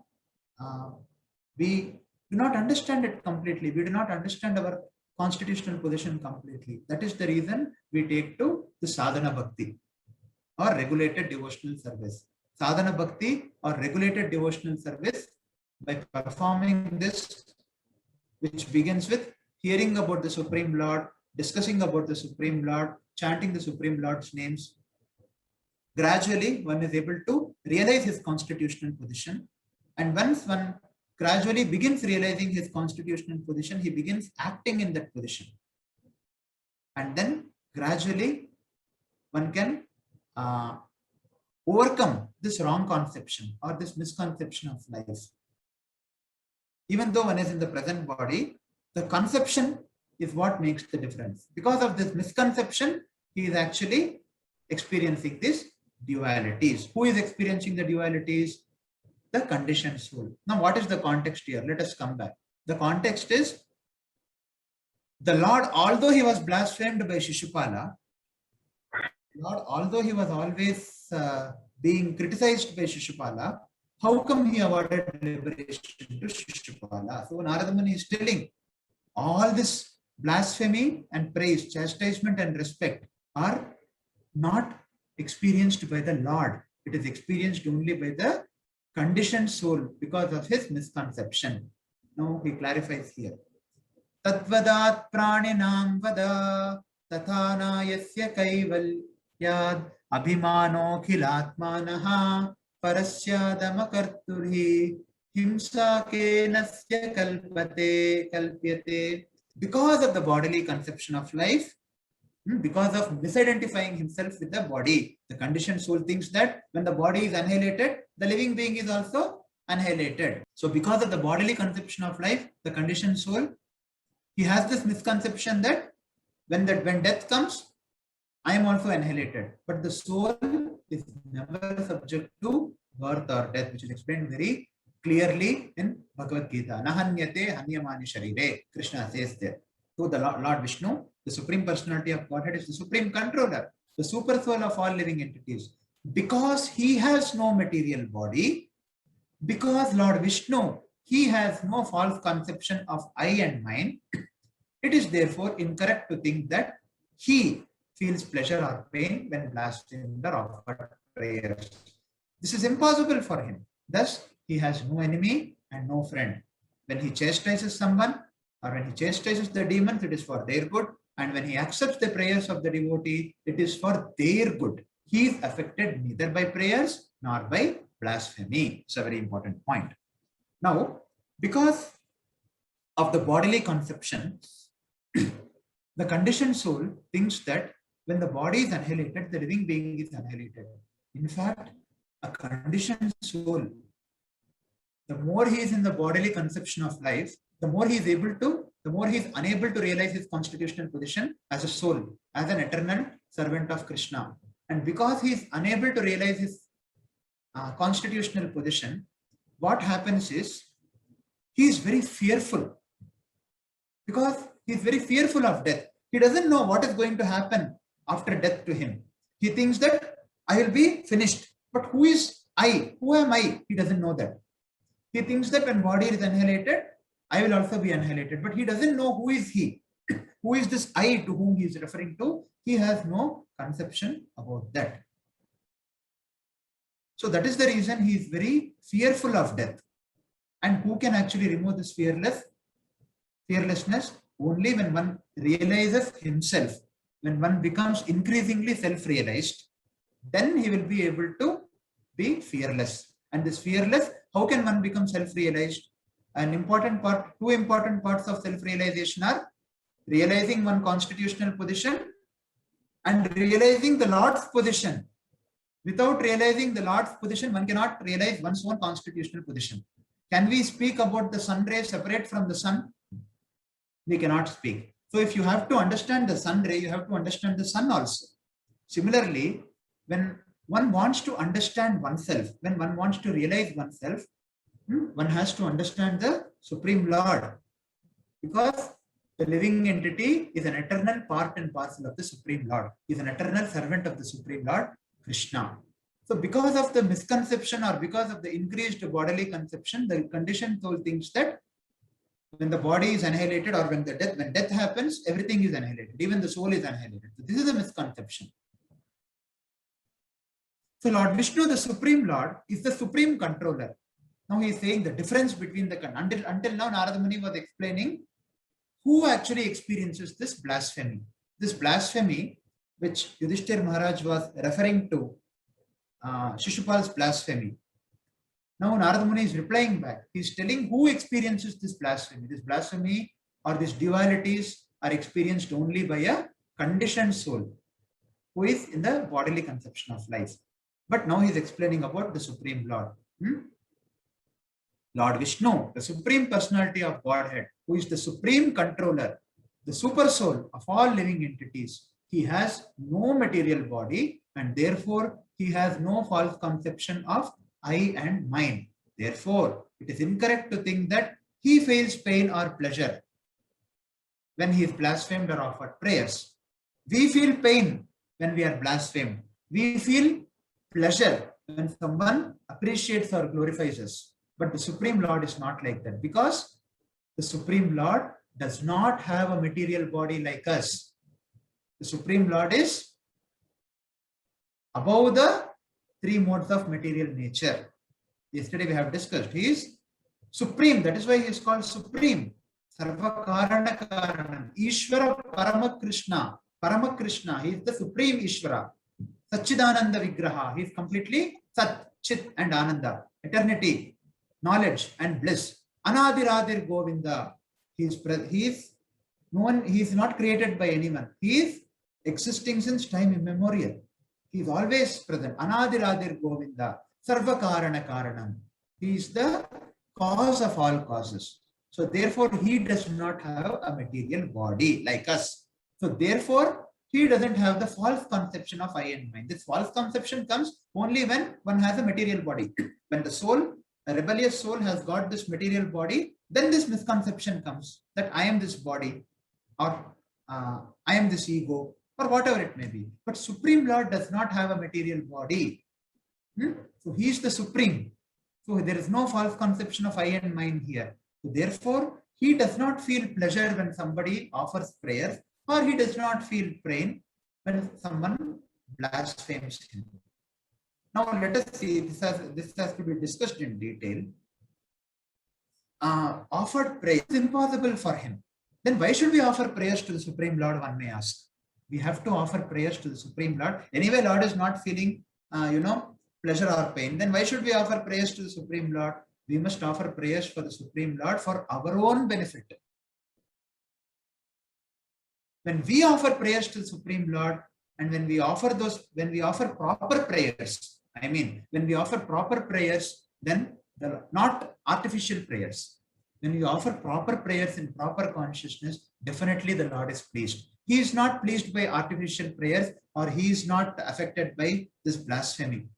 A: we do not understand it completely. We do not understand our constitutional position completely. That is the reason we take to the sadhana bhakti or regulated devotional service. Sadhana bhakti or regulated devotional service, by performing this, which begins with hearing about the Supreme Lord, discussing about the Supreme Lord, chanting the Supreme Lord's names. Gradually, one is able to realize his constitutional position. And once one gradually begins realizing his constitutional position, he begins acting in that position. And then gradually, one can overcome this wrong conception or this misconception of life. Even though one is in the present body, the conception is what makes the difference. Because of this misconception, he is actually experiencing these dualities. Who is experiencing the dualities? The conditioned soul. Now, what is the context here? Let us come back. The context is the Lord, although he was blasphemed by Shishupala, Lord, although he was always being criticized by Shishupala, how come he awarded liberation to Shishupala? So Narada Muni is telling all this blasphemy and praise, chastisement and respect are not experienced by the Lord. It is experienced only by the conditioned soul because of his misconception. Now he clarifies here. Tatvadat praninam vada tathana yasya kaivalyad abhimano khilatmanaha parasyadamakarturhi himsa kenasya kalpyate. Because of the bodily conception of life, because of misidentifying himself with the body, the conditioned soul thinks that when the body is annihilated, the living being is also annihilated. So because of the bodily conception of life, the conditioned soul, he has this misconception that when death comes, I am also annihilated. But the soul is never subject to birth or death, which is explained very clearly in Bhagavad Gita. Nahanyate hanyamani sharire. Krishna says there. So the Lord Vishnu, the Supreme Personality of Godhead, is the Supreme Controller, the super soul of all living entities. Because he has no material body, because Lord Vishnu, he has no false conception of I and mine, it is therefore incorrect to think that he feels pleasure or pain when blasphemed or offered prayers. This is impossible for him. Thus, he has no enemy and no friend. When he chastises someone or when he chastises the demons, it is for their good. And when he accepts the prayers of the devotee, it is for their good. he is affected neither by prayers nor by blasphemy. It's a very important point. Now, because of the bodily conception, the conditioned soul thinks that when the body is annihilated, the living being is annihilated. In fact, a conditioned soul, the more he is in the bodily conception of life, the more he is unable to realize his constitutional position as a soul, as an eternal servant of Krishna. And because he is unable to realize his constitutional position, what happens is he is very fearful, because he is very fearful of death. He doesn't know what is going to happen after death to him. He thinks that I will be finished. But who is I? Who am I? He doesn't know that. He thinks that when body is annihilated, I will also be annihilated. But he doesn't know who is he. Who is this I to whom he is referring to? He has no conception about that. So that is the reason he is very fearful of death. And who can actually remove this fearlessness? Only when one realizes himself, when one becomes increasingly self-realized, then he will be able to be fearless. And this fearless, how can one become self-realized? An important part, two important parts of self-realization are realizing one constitutional position and realizing the Lord's position. Without realizing the Lord's position, one cannot realize one's own constitutional position. Can we speak about the sun ray separate from the sun? We cannot speak. So if you have to understand the sun ray, you have to understand the sun also. Similarly, when one wants to understand oneself, when one wants to realize oneself, one has to understand the Supreme Lord, because the living entity is an eternal part and parcel of the Supreme Lord, is an eternal servant of the Supreme Lord, Krishna. So because of the misconception or because of the increased bodily conception, the conditioned soul thinks that when the body is annihilated or when death happens, everything is annihilated, even the soul is annihilated. So this is a misconception. So Lord Vishnu, the Supreme Lord, is the supreme controller. Now he is saying the difference between the until now Narada Muni was explaining who actually experiences this blasphemy. This blasphemy, which Yudhishthir Maharaj was referring to, Shishupal's blasphemy. Now Narada Muni is replying back. He is telling who experiences this blasphemy. This blasphemy or these dualities are experienced only by a conditioned soul who is in the bodily conception of life. But now he is explaining about the Supreme Lord. Lord Vishnu, the Supreme Personality of Godhead, who is the Supreme Controller, the Super Soul of all living entities. He has no material body and therefore he has no false conception of I and mine. Therefore, it is incorrect to think that he feels pain or pleasure when he is blasphemed or offered prayers. We feel pain when we are blasphemed. We feel pleasure when someone appreciates or glorifies us. But the Supreme Lord is not like that, because the Supreme Lord does not have a material body like us. The Supreme Lord is above the three modes of material nature. Yesterday we have discussed. He is supreme. That is why he is called supreme. Sarva Karana Karanam. Ishvara Parama Krishna. Parama Krishna. He is the supreme Ishvara. Satchidananda Vigraha. He is completely Sat, Chit and Ananda. Eternity, knowledge and bliss. Anadiradir Govinda. He is not created by anyone. He is existing since time immemorial. He is always present. Anadiradir Govinda. Sarva Karana Karanam. He is the cause of all causes. So therefore, he does not have a material body like us. So therefore, he doesn't have the false conception of I and mine. This false conception comes only when one has a material body. When the soul, a rebellious soul, has got this material body, then this misconception comes that I am this body, or I am this ego, or whatever it may be. But Supreme Lord does not have a material body. So he is the Supreme. So there is no false conception of I and mine here. So therefore, he does not feel pleasure when somebody offers prayers, or he does not feel pain when someone blasphemes him. Now let us see, this has to be discussed in detail. Offered prayer is impossible for him. Then why should we offer prayers to the Supreme Lord, one may ask? We have to offer prayers to the Supreme Lord. Anyway, Lord is not feeling, pleasure or pain. Then why should we offer prayers to the Supreme Lord? We must offer prayers for the Supreme Lord for our own benefit. When we offer prayers to the Supreme Lord, and when we offer proper prayers, when we offer proper prayers, then not artificial prayers. When we offer proper prayers in proper consciousness, definitely the Lord is pleased. He is not pleased by artificial prayers, or he is not affected by this blasphemy.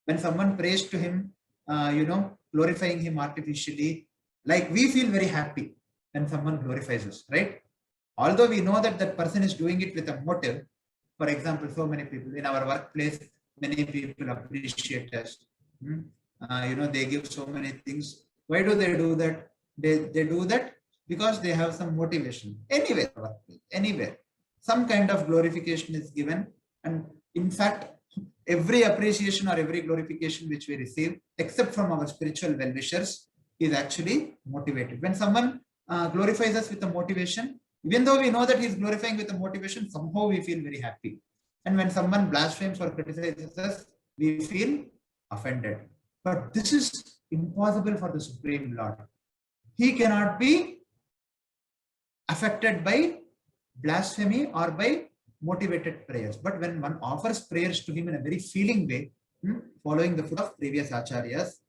A: When someone prays to him, glorifying him artificially, like we feel very happy when someone glorifies us, right? Although we know that that person is doing it with a motive. For example, so many people in our workplace, many people appreciate us. They give so many things. Why do they do that? They do that because they have some motivation. Anywhere, some kind of glorification is given. And in fact, every appreciation or every glorification which we receive, except from our spiritual well-wishers, is actually motivated. When someone glorifies us with a motivation, even though we know that he is glorifying with a motivation, somehow we feel very happy. And when someone blasphemes or criticizes us, we feel offended. But this is impossible for the Supreme Lord. He cannot be affected by blasphemy or by motivated prayers. But when one offers prayers to him in a very feeling way, following the foot of previous acharyas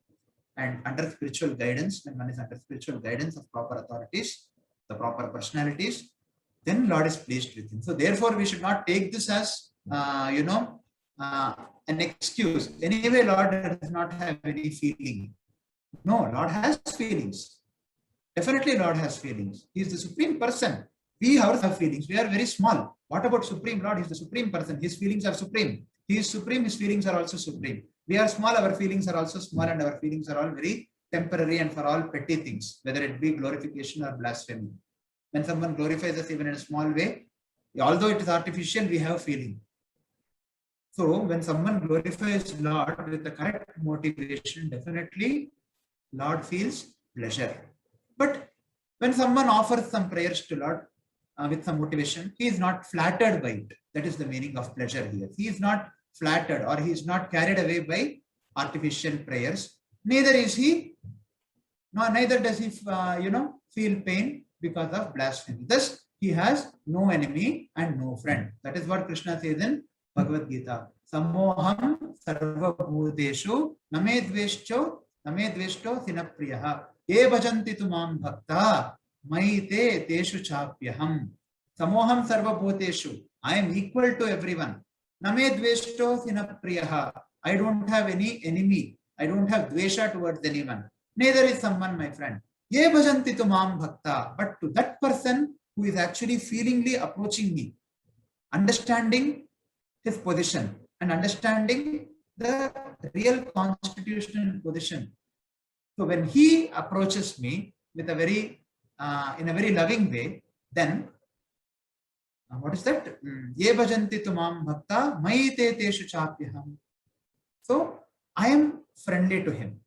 A: and under spiritual guidance, when one is under spiritual guidance of proper authorities, the proper personalities, then Lord is pleased with him. So therefore, we should not take this as an excuse. Anyway, Lord does not have any feeling. No, Lord has feelings. Definitely, Lord has feelings. He is the supreme person. We ourselves have feelings. We are very small. What about Supreme Lord? He is the supreme person. His feelings are supreme. He is supreme. His feelings are also supreme. We are small. Our feelings are also small, and our feelings are all very temporary and for all petty things, whether it be glorification or blasphemy. When someone glorifies us even in a small way, although it is artificial, we have feeling. So when someone glorifies Lord with the correct motivation, definitely Lord feels pleasure. But when someone offers some prayers to Lord with some motivation, he is not flattered by it. That is the meaning of pleasure here. He is not flattered, or he is not carried away by artificial prayers. Neither does he feel pain because of blasphemy. Thus, he has no enemy and no friend. That is what Krishna says in Bhagavad Gita. Samoham sarva bhuteshu name dveshto sinapriyaha ye bhajanti tu mam bhakta maite teshu chapyaham. Samoham sarva bhuteshu. I am equal to everyone. Name dveshto sinapriyaha. I don't have any enemy. I don't have dvesha towards anyone. Neither is someone my friend. Ye bhajanti tu mam bhakta. But to that person who is actually feelingly approaching me, understanding his position and understanding the real constitutional position. So when he approaches me with a very, in a very loving way, then what is that? Ye bhajanti tu mam bhakta maite teshu chapyaham. So I am friendly to him.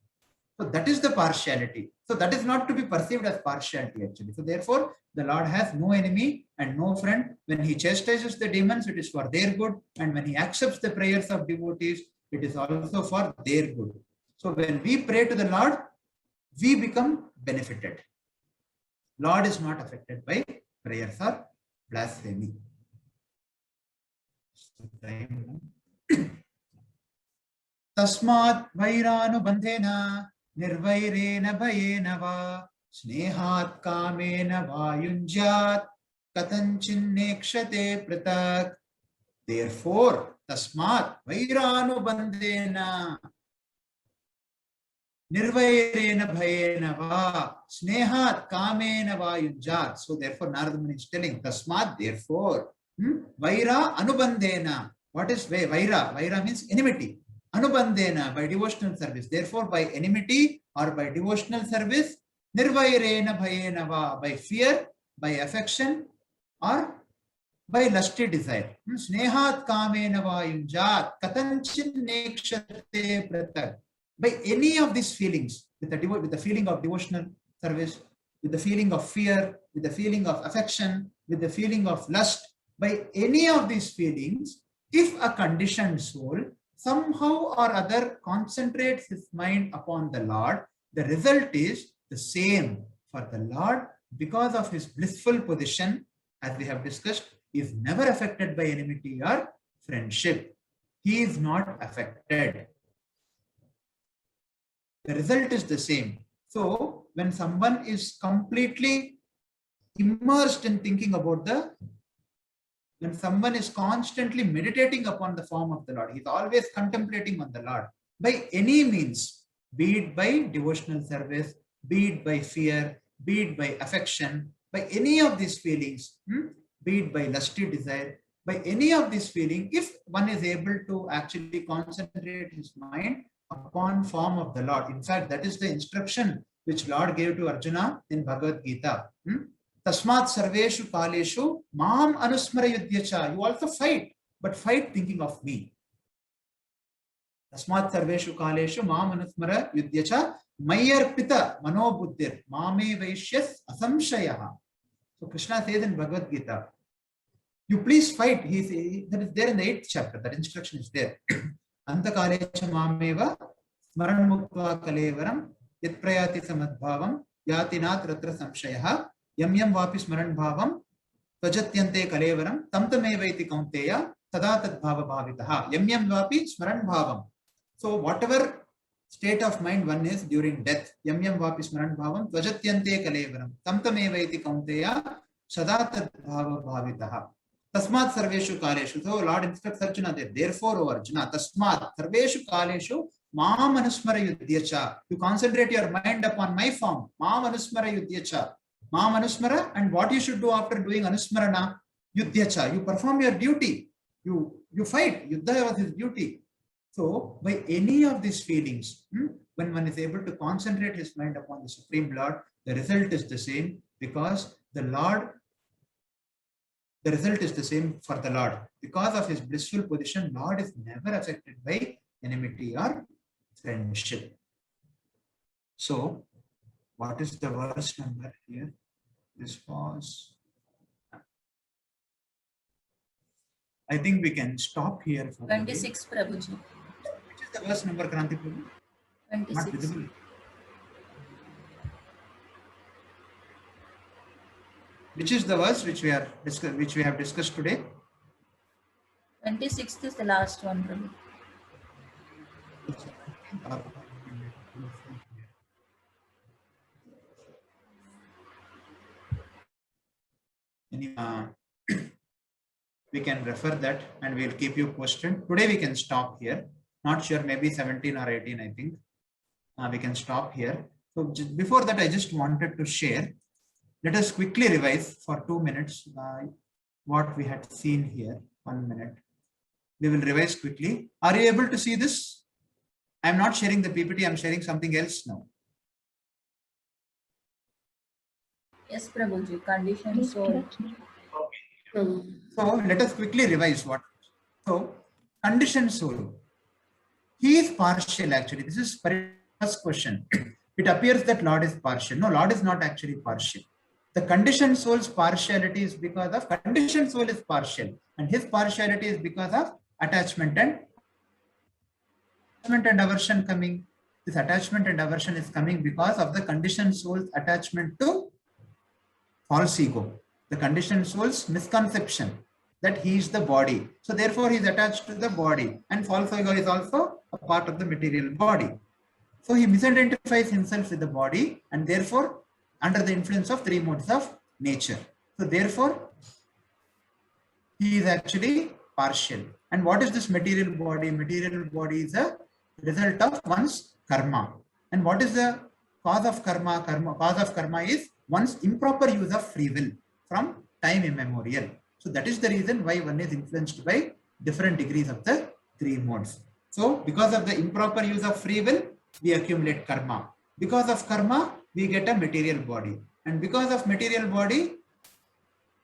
A: So that is the partiality. So that is not to be perceived as partiality actually. So therefore, the Lord has no enemy and no friend. When he chastises the demons, it is for their good. And when he accepts the prayers of devotees, it is also for their good. So when we pray to the Lord, we become benefited. Lord is not affected by prayers or blasphemy. Tasmat vairanu bandhena nirvairena bhayena va snehat kamena vayunjat katanchinnekshate pratak. Therefore, tasmat vairanu bandhena nirvairena bhayena va snehat kamena vayunjat. So therefore, Narada Muni is telling tasmat, therefore, vaira anubandhena. What is vaira? Vaira means enmity. Anubandhena, by devotional service. Therefore, by enmity or by devotional service, nirvairena bhayena va, by fear, by affection, or by lusty desire. Snehat kamena vayunjat katanchin nekshate pratak. By any of these feelings, with the feeling of devotional service, with the feeling of fear, with the feeling of affection, with the feeling of lust, by any of these feelings, if a conditioned soul somehow or other concentrates his mind upon the Lord, the result is the same for the Lord because of his blissful position, as we have discussed, is never affected by enmity or friendship. He is not affected. The result is the same. So when someone is completely immersed in thinking about when someone is constantly meditating upon the form of the Lord, he's always contemplating on the Lord by any means, be it by devotional service, be it by fear, be it by affection, by any of these feelings, be it by lusty desire, by any of these feelings, if one is able to actually concentrate his mind upon form of the Lord. In fact, that is the instruction which Lord gave to Arjuna in Bhagavad Gita. Tasmat sarveshu kaleshu mam anusmara yudhyacha. You also fight, but fight thinking of me. Tasmat sarveshu kaleshu mam anusmara yudhyacha mayarpita manobuddhir mame vaishyas asamshayah. So Krishna says in Bhagavad Gita, you please fight. That is there in the 8th chapter. That instruction is there. Antakalecha mameva smaran muktva kalevaram yat prayati samadbhavam yati nat ratra samshayah yam yam vapi smaran bhavam tvajatyante kalevaram tam tamevaiti kaunteya tada tad bhava bhavitaha yam yam vapi smaran bhavam. So whatever state of mind one is during death, yam yam vapi smaran bhavam tvajatyante kalevaram tam tamevaiti kaunteya sada tad bhava bhavitaha. Tasmat sarveshu kaleshu. So Lord instructs Arjuna there. Therefore, O Arjuna, tasmat sarveshu kaleshu mam anusmara yudhyacha. You concentrate your mind upon my form. Mam anusmara yudhyacha. Mam anusmara, and what you should do after doing anusmarana? Yudhyacha. You perform your duty. You fight. Yuddha was his duty. So by any of these feelings, when one is able to concentrate his mind upon the Supreme Lord, the result is the same, because the result is the same for the Lord. Because of his blissful position, Lord is never affected by enmity or friendship. So, what is the verse number here? This was, I think we can stop here. For
B: 26, Prabhuji.
A: Which is the verse number, Kranti Prabhu?
B: 26.
A: Not visible. Which is the verse which we have discussed today?
B: 26th is the last one, Prabhu. We can refer that and we'll keep you posted. Today we can stop here. Not sure, maybe 17 or 18, I think. We can stop here. So before that, I just wanted to share. Let us quickly revise for 2 minutes what we had seen here. 1 minute. We will revise quickly. Are you able to see this? I am not sharing the PPT. I am sharing something else now. Yes, Prabhuji. Condition soul.
A: Okay. So let us quickly revise what. So conditioned soul. He is partial actually. This is first question. It appears that Lord is partial. No, Lord is not actually partial. The conditioned soul's partiality is because of conditioned soul is partial, and his partiality is because of attachment and aversion coming. This attachment and aversion is coming because of the conditioned soul's attachment to false ego. The conditioned soul's misconception that he is the body. So therefore he is attached to the body, and false ego is also a part of the material body. So he misidentifies himself with the body, and therefore under the influence of 3 modes of nature. So therefore, he is actually partial. And what is this material body? Material body is a result of one's karma. And what is the cause of karma? Cause of karma is one's improper use of free will from time immemorial. So that is the reason why one is influenced by different degrees of the 3 modes. So because of the improper use of free will, we accumulate karma. Because of karma, we get a material body, and because of material body,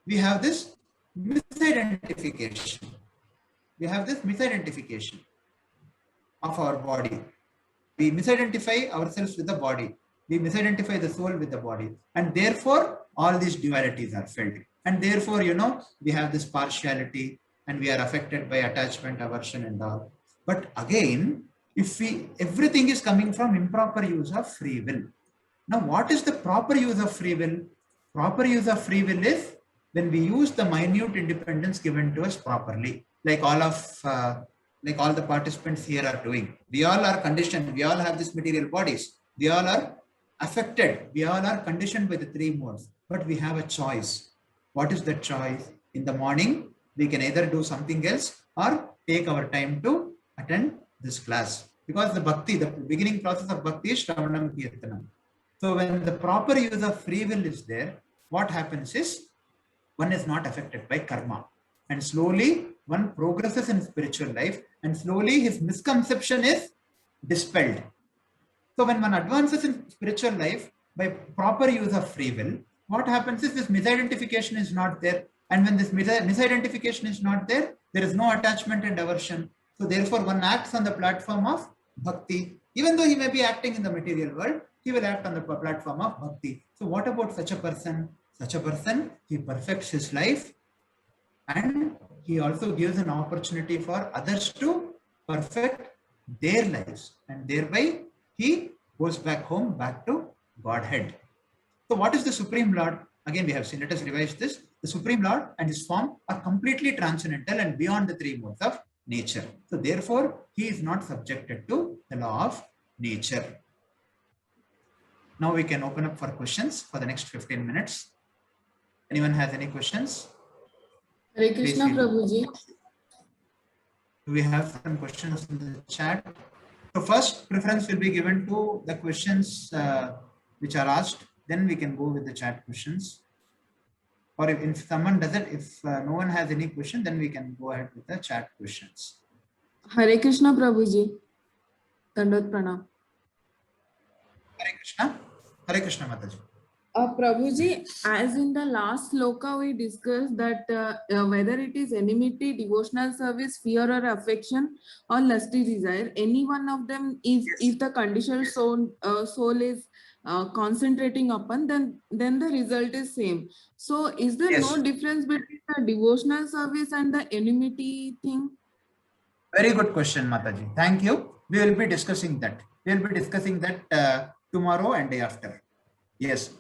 A: we have this misidentification. We have this misidentification of our body. We misidentify ourselves with the body. We misidentify the soul with the body, and therefore all these dualities are felt.
B: And therefore, we have this partiality and we are affected by attachment, aversion and all. But again, everything is coming from improper use of free will. Now, what is the proper use of free will? Proper use of free will is when we use the minute independence given to us properly, like all the participants here are doing. We all are conditioned. We all have these material bodies. We all are affected. We all are conditioned by the three modes, but we have a choice. What is the choice? In the morning, we can either do something else or take our time to attend this class, because the bhakti, the beginning process of bhakti is Shravanam Kirtanam. So when the proper use of free will is there, what happens is one is not affected by karma, and slowly one progresses in spiritual life, and slowly his misconception is dispelled. So when one advances in spiritual life by proper use of free will, what happens is this misidentification is not there. And when this misidentification is not there, there is no attachment and aversion. So therefore one acts on the platform of bhakti. Even though he may be acting in the material world, he will act on the platform of bhakti. So what about such a person? Such a person, he perfects his life, and he also gives an opportunity for others to perfect their lives, and thereby he goes back home, back to Godhead. So what is the Supreme Lord? Again, we have seen, let us revise this. The Supreme Lord and his form are completely transcendental and beyond the three modes of nature. So therefore, he is not subjected to the law of nature. Now we can open up for questions for the next 15 minutes. Anyone has any questions?
C: Hare Krishna, Prabhuji.
B: Do we have some questions in the chat? So first preference will be given to the questions which are asked. Then we can go with the chat questions. Or if someone doesn't, if no one has any question, then we can go ahead with the chat questions.
C: Hare Krishna, Prabhuji. Dandavat Pranam.
B: Hare Krishna. Hare Krishna, Mataji.
C: Prabhuji, as in the last sloka, we discussed that whether it is enmity, devotional service, fear or affection, or lusty desire, any one of them is, if the conditioned soul is concentrating upon, then the result is same. So is there no difference between the devotional service and the enmity thing?
B: Very good question, Mataji. Thank you. We will be discussing that. We will be discussing that tomorrow and day after. Yes.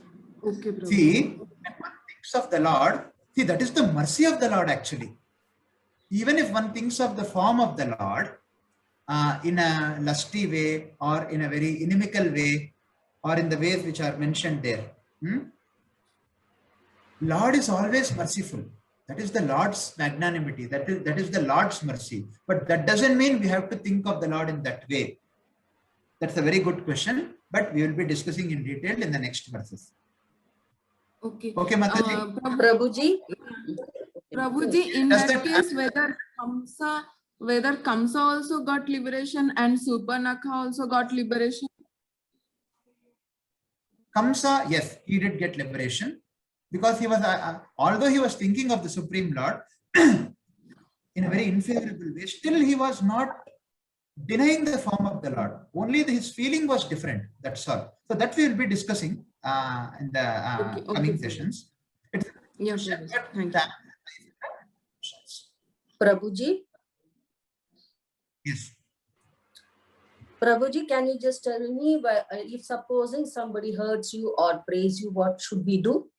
C: Okay, Prabhuji.
B: See, when one thinks of the Lord, see, that is the mercy of the Lord actually. Even if one thinks of the form of the Lord in a lusty way or in a very inimical way or in the ways which are mentioned there, Lord is always merciful. That is the Lord's magnanimity. That is the Lord's mercy. But that doesn't mean we have to think of the Lord in that way. That's a very good question, but we will be discussing in detail in the next verses.
C: Okay.
B: Okay, Mataji.
C: Prabhuji, in that case, whether Kamsa also got liberation and Surpanakha also got liberation?
B: Kamsa, yes, he did get liberation because he was, although he was thinking of the Supreme Lord in a very unfavorable way, still he was not denying the form of the Lord. Only his feeling was different. That's all. So that we will be discussing in the coming sessions.
C: Yes, thank you.
D: Prabhuji?
B: Yes.
D: Prabhuji, can you just tell me if supposing somebody hurts you or praise you, what should we do?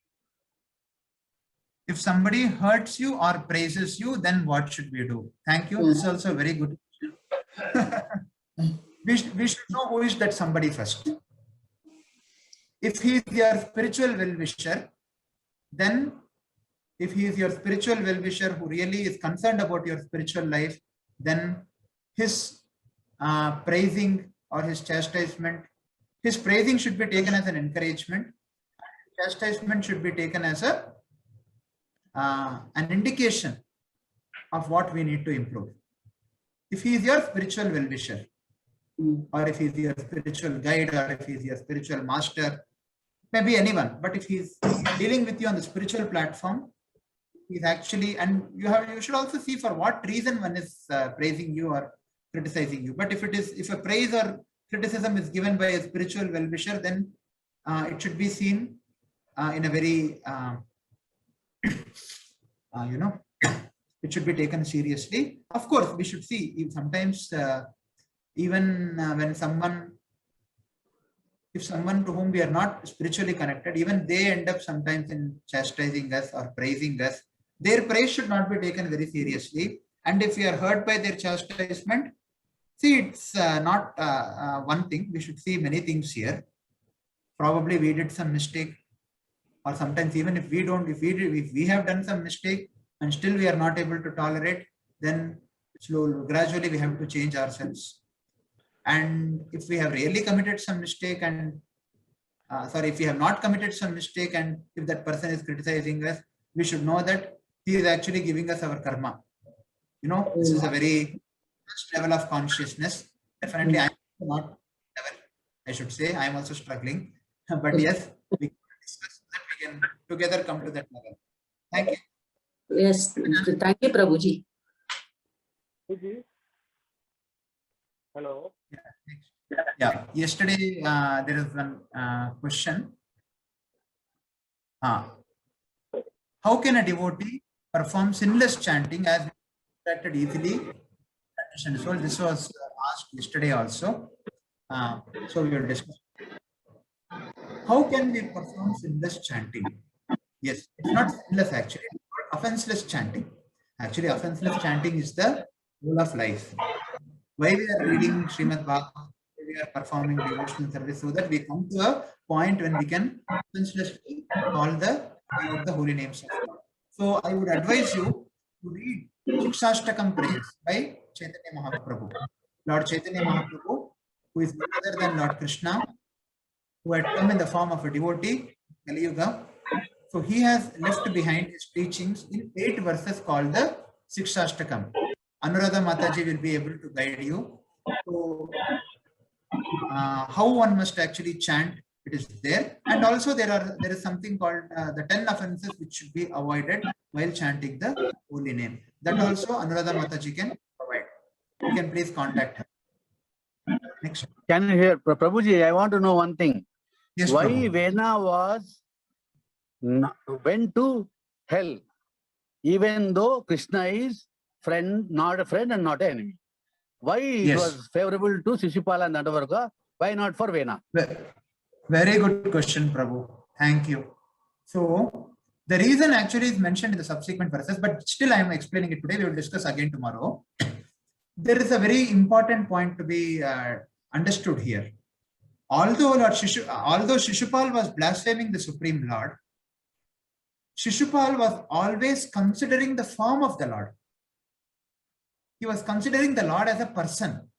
B: If somebody hurts you or praises you, then what should we do? Thank you. This is also a very good question. we should know who is that somebody first. If he is your spiritual well-wisher, then if he is your spiritual well-wisher who really is concerned about your spiritual life, then his praising or his chastisement, his praising should be taken as an encouragement. Chastisement should be taken as an indication of what we need to improve. If he is your spiritual well-wisher, or if he is your spiritual guide, or if he is your spiritual master, maybe anyone, but if he's dealing with you on the spiritual platform, he's actually, and you should also see for what reason one is praising you or criticizing you. But if a praise or criticism is given by a spiritual well-wisher, then it should be seen in a very
A: you know, it should be taken seriously. Of course, we should see if sometimes even when someone, if someone to whom we are not spiritually connected, even they end up sometimes in chastising us or praising us, their praise should not be taken very seriously. And if we are hurt by their chastisement, see, it's not one thing. We should see many things here. Probably we did some mistake, or sometimes even if we don't, if we have done some mistake and still we are not able to tolerate, then slowly, gradually we have to change ourselves. And if we have really committed some mistake and if we have not committed some mistake and if that person is criticizing us, we should know that he is actually giving us our karma. You know, this is a very first level of consciousness. Definitely, I am not level, I should say. I am also struggling. But yes, we can discuss that. We can together come to that level. Thank you.
D: Yes, thank you, Prabhuji.
E: Hello.
A: Yeah, yesterday there is one question. How can a devotee perform sinless chanting as distracted easily? So this was asked yesterday also. So we will discuss. How can we perform sinless chanting? Yes, it's not sinless actually, it's called offenseless chanting. Actually, offenseless chanting is the goal of life. Why we are reading Srimad Bhagavatam, we are performing devotional service, so that we come to a point when we can offenselessly call the holy names of God. So I would advise you to read Shikshashtakam prayers by Chaitanya Mahaprabhu. Lord Chaitanya Mahaprabhu, who is none other than Lord Krishna, who had come in the form of a devotee, Kali Yuga. So he has left behind his teachings in 8 verses called the Shikshashtakam. Anuradha Mataji will be able to guide you. So how one must actually chant, it is there. And also there is something called the 10 offenses which should be avoided while chanting the holy name. That also Anuradha Mataji can provide. You can please contact her. Next.
E: Can you hear, Prabhuji? I want to know one thing.
A: Yes,
E: Why
A: Prabhu.
E: Vena went to hell, even though Krishna is not a friend and not an enemy? Why it was favorable to Shishupala and Dandavarga? Why not for Vena?
A: Very good question, Prabhu. Thank you. So the reason actually is mentioned in the subsequent verses, but still I am explaining it today. We will discuss again tomorrow. There is a very important point to be understood here. Although Shishupal was blaspheming the Supreme Lord, Shishupal was always considering the form of the Lord. He was considering the Lord as a person.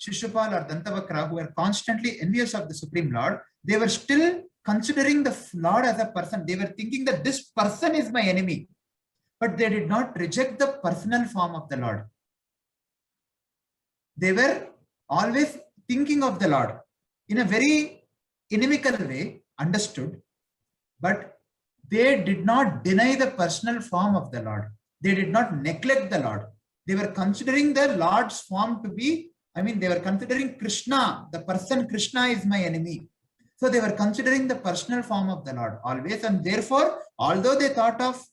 A: Shishupal or Dantavakra, who were constantly envious of the Supreme Lord, they were still considering the Lord as a person. They were thinking that this person is my enemy. But they did not reject the personal form of the Lord. They were always thinking of the Lord in a very inimical way, understood, but they did not deny the personal form of the Lord. They did not neglect the Lord. They were considering the Lord's form to be, they were considering Krishna, the person Krishna is my enemy. So they were considering the personal form of the Lord always, and therefore, although they thought of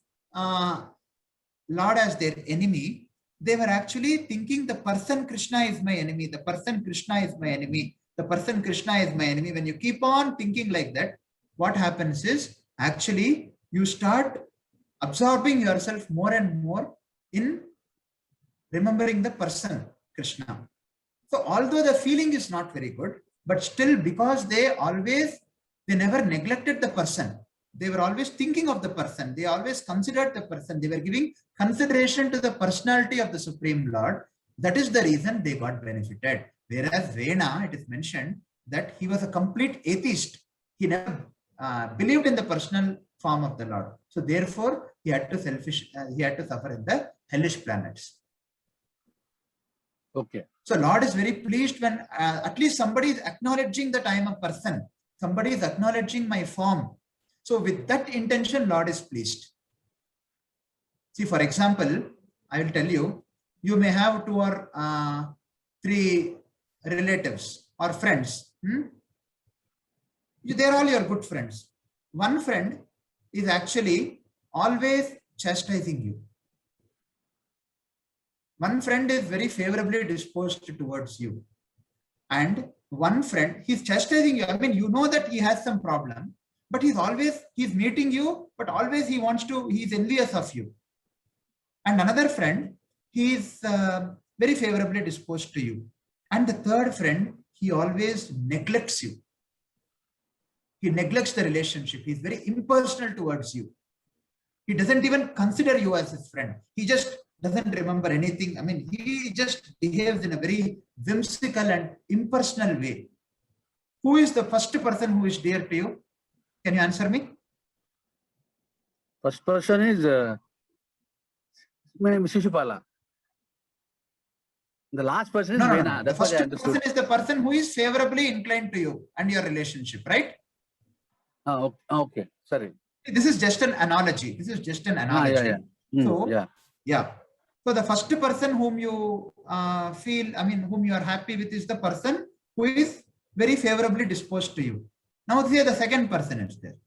A: Lord as their enemy, they were actually thinking the person Krishna is my enemy, the person Krishna is my enemy, the person Krishna is my enemy. When you keep on thinking like that, what happens is actually you start absorbing yourself more and more in remembering the person Krishna. So although the feeling is not very good, but still because they never neglected the person. They were always thinking of the person. They always considered the person. They were giving consideration to the personality of the Supreme Lord. That is the reason they got benefited. Whereas Vena, it is mentioned that he was a complete atheist. He never believed in the personal form of the Lord. So therefore, he had to suffer in the hellish planets.
E: Okay.
A: So Lord is very pleased when at least somebody is acknowledging that I am a person. Somebody is acknowledging my form. So with that intention, Lord is pleased. See, for example, I will tell you, you may have 2 or 3 relatives or friends.
B: they're all your good friends. One friend is actually always chastising you. One friend is very favorably disposed towards you. And one friend, he's chastising you. I mean, you know that he has some problem, but he's meeting you, but always he's envious of you. And another friend, he's very favorably disposed to you. And the third friend, he always neglects you. He neglects the relationship. He's very impersonal towards you. He doesn't even consider you as his friend. He just doesn't remember anything. I mean, he just behaves in a very whimsical and impersonal way. Who is the first person who is dear to you? Can you answer me?
E: First person is Shishupala. The last person is
B: No.
E: Vena.
B: The
E: That's what
B: first
E: I understood.
B: person is the person who is favorably inclined to you and your relationship, right?
E: Okay. Sorry.
B: This is just an analogy.
E: Yeah.
B: So,
E: yeah.
B: So the first person whom you whom you are happy with is the person who is very favorably disposed to you. Now here the second person is there.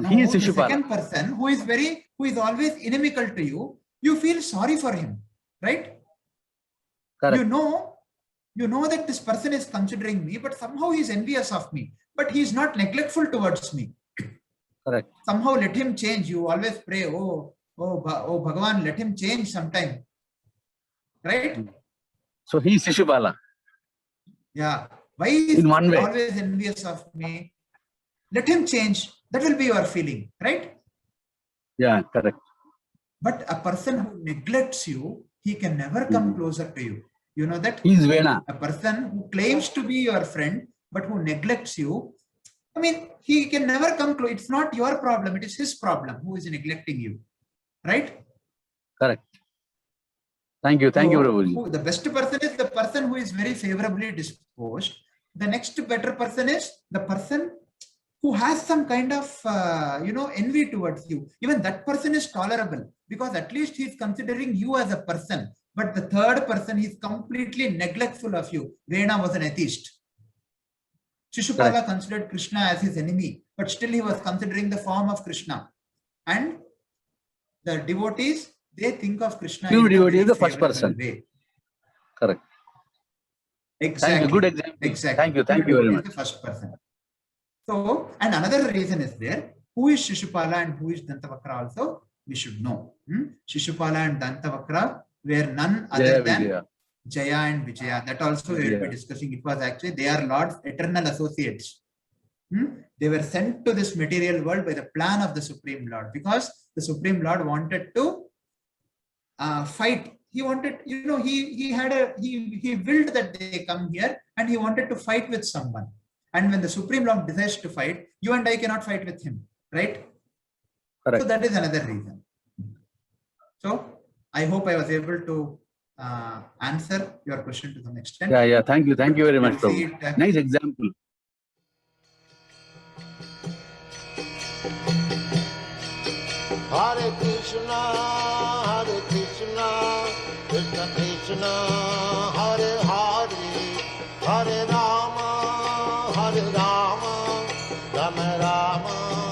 E: He is
B: The
E: Shishupala.
B: second person who is always inimical to you, you feel sorry for him, right?
E: Correct.
B: You know that this person is considering me, but somehow he's envious of me, but he's not neglectful towards me.
E: Correct.
B: Somehow let him change. You always pray, oh Bhagavan, let him change sometime. Right?
E: So he is Shishupala.
B: Yeah. Why is
E: In one
B: he
E: way.
B: always envious of me? Let him change. That will be your feeling, right?
E: Yeah, correct.
B: But a person who neglects you, he can never come closer to you. You know that?
E: He is Vena.
B: A person who claims to be your friend, but who neglects you, I mean, he can never come close. It's not your problem. It is his problem who is neglecting you, right?
E: Correct. Thank you,
B: So,
E: Prabhuji.
B: the best person is the person who is very favorably disposed. The next better person is the person who has some kind of, envy towards you. Even that person is tolerable because at least he's considering you as a person. But the third person, he's completely neglectful of you. Vena was an atheist. Shishupala considered Krishna as his enemy, but still he was considering the form of Krishna. And the devotees, they think of Krishna
E: Pure
B: in a
E: devotee
B: very
E: is the first
B: favorable
E: person.
B: way.
E: Correct.
B: Exactly.
E: Thank you. Good example.
B: Exactly.
E: Thank you very much.
B: The first person. So, and another reason is there. Who is Shishupala and who is Dantavakra also? We should know. Shishupala and Dantavakra were none other than Jaya and Vijaya. That also we will be discussing. It was actually, they are Lord's eternal associates. They were sent to this material world by the plan of the Supreme Lord because the Supreme Lord wanted to fight. He wanted, he willed that they come here and he wanted to fight with someone. And when the Supreme Lord decides to fight, you and I cannot fight with him, right?
E: Correct.
B: So that is another reason. So I hope I was able to answer your question to some extent.
E: Yeah. Thank you very much,
B: We'll see
E: Prabhu.
B: it,
E: Nice example.
F: Hare Krishna, Krishna Krishna, Hare Hare, Hare Rama, Rama Rama.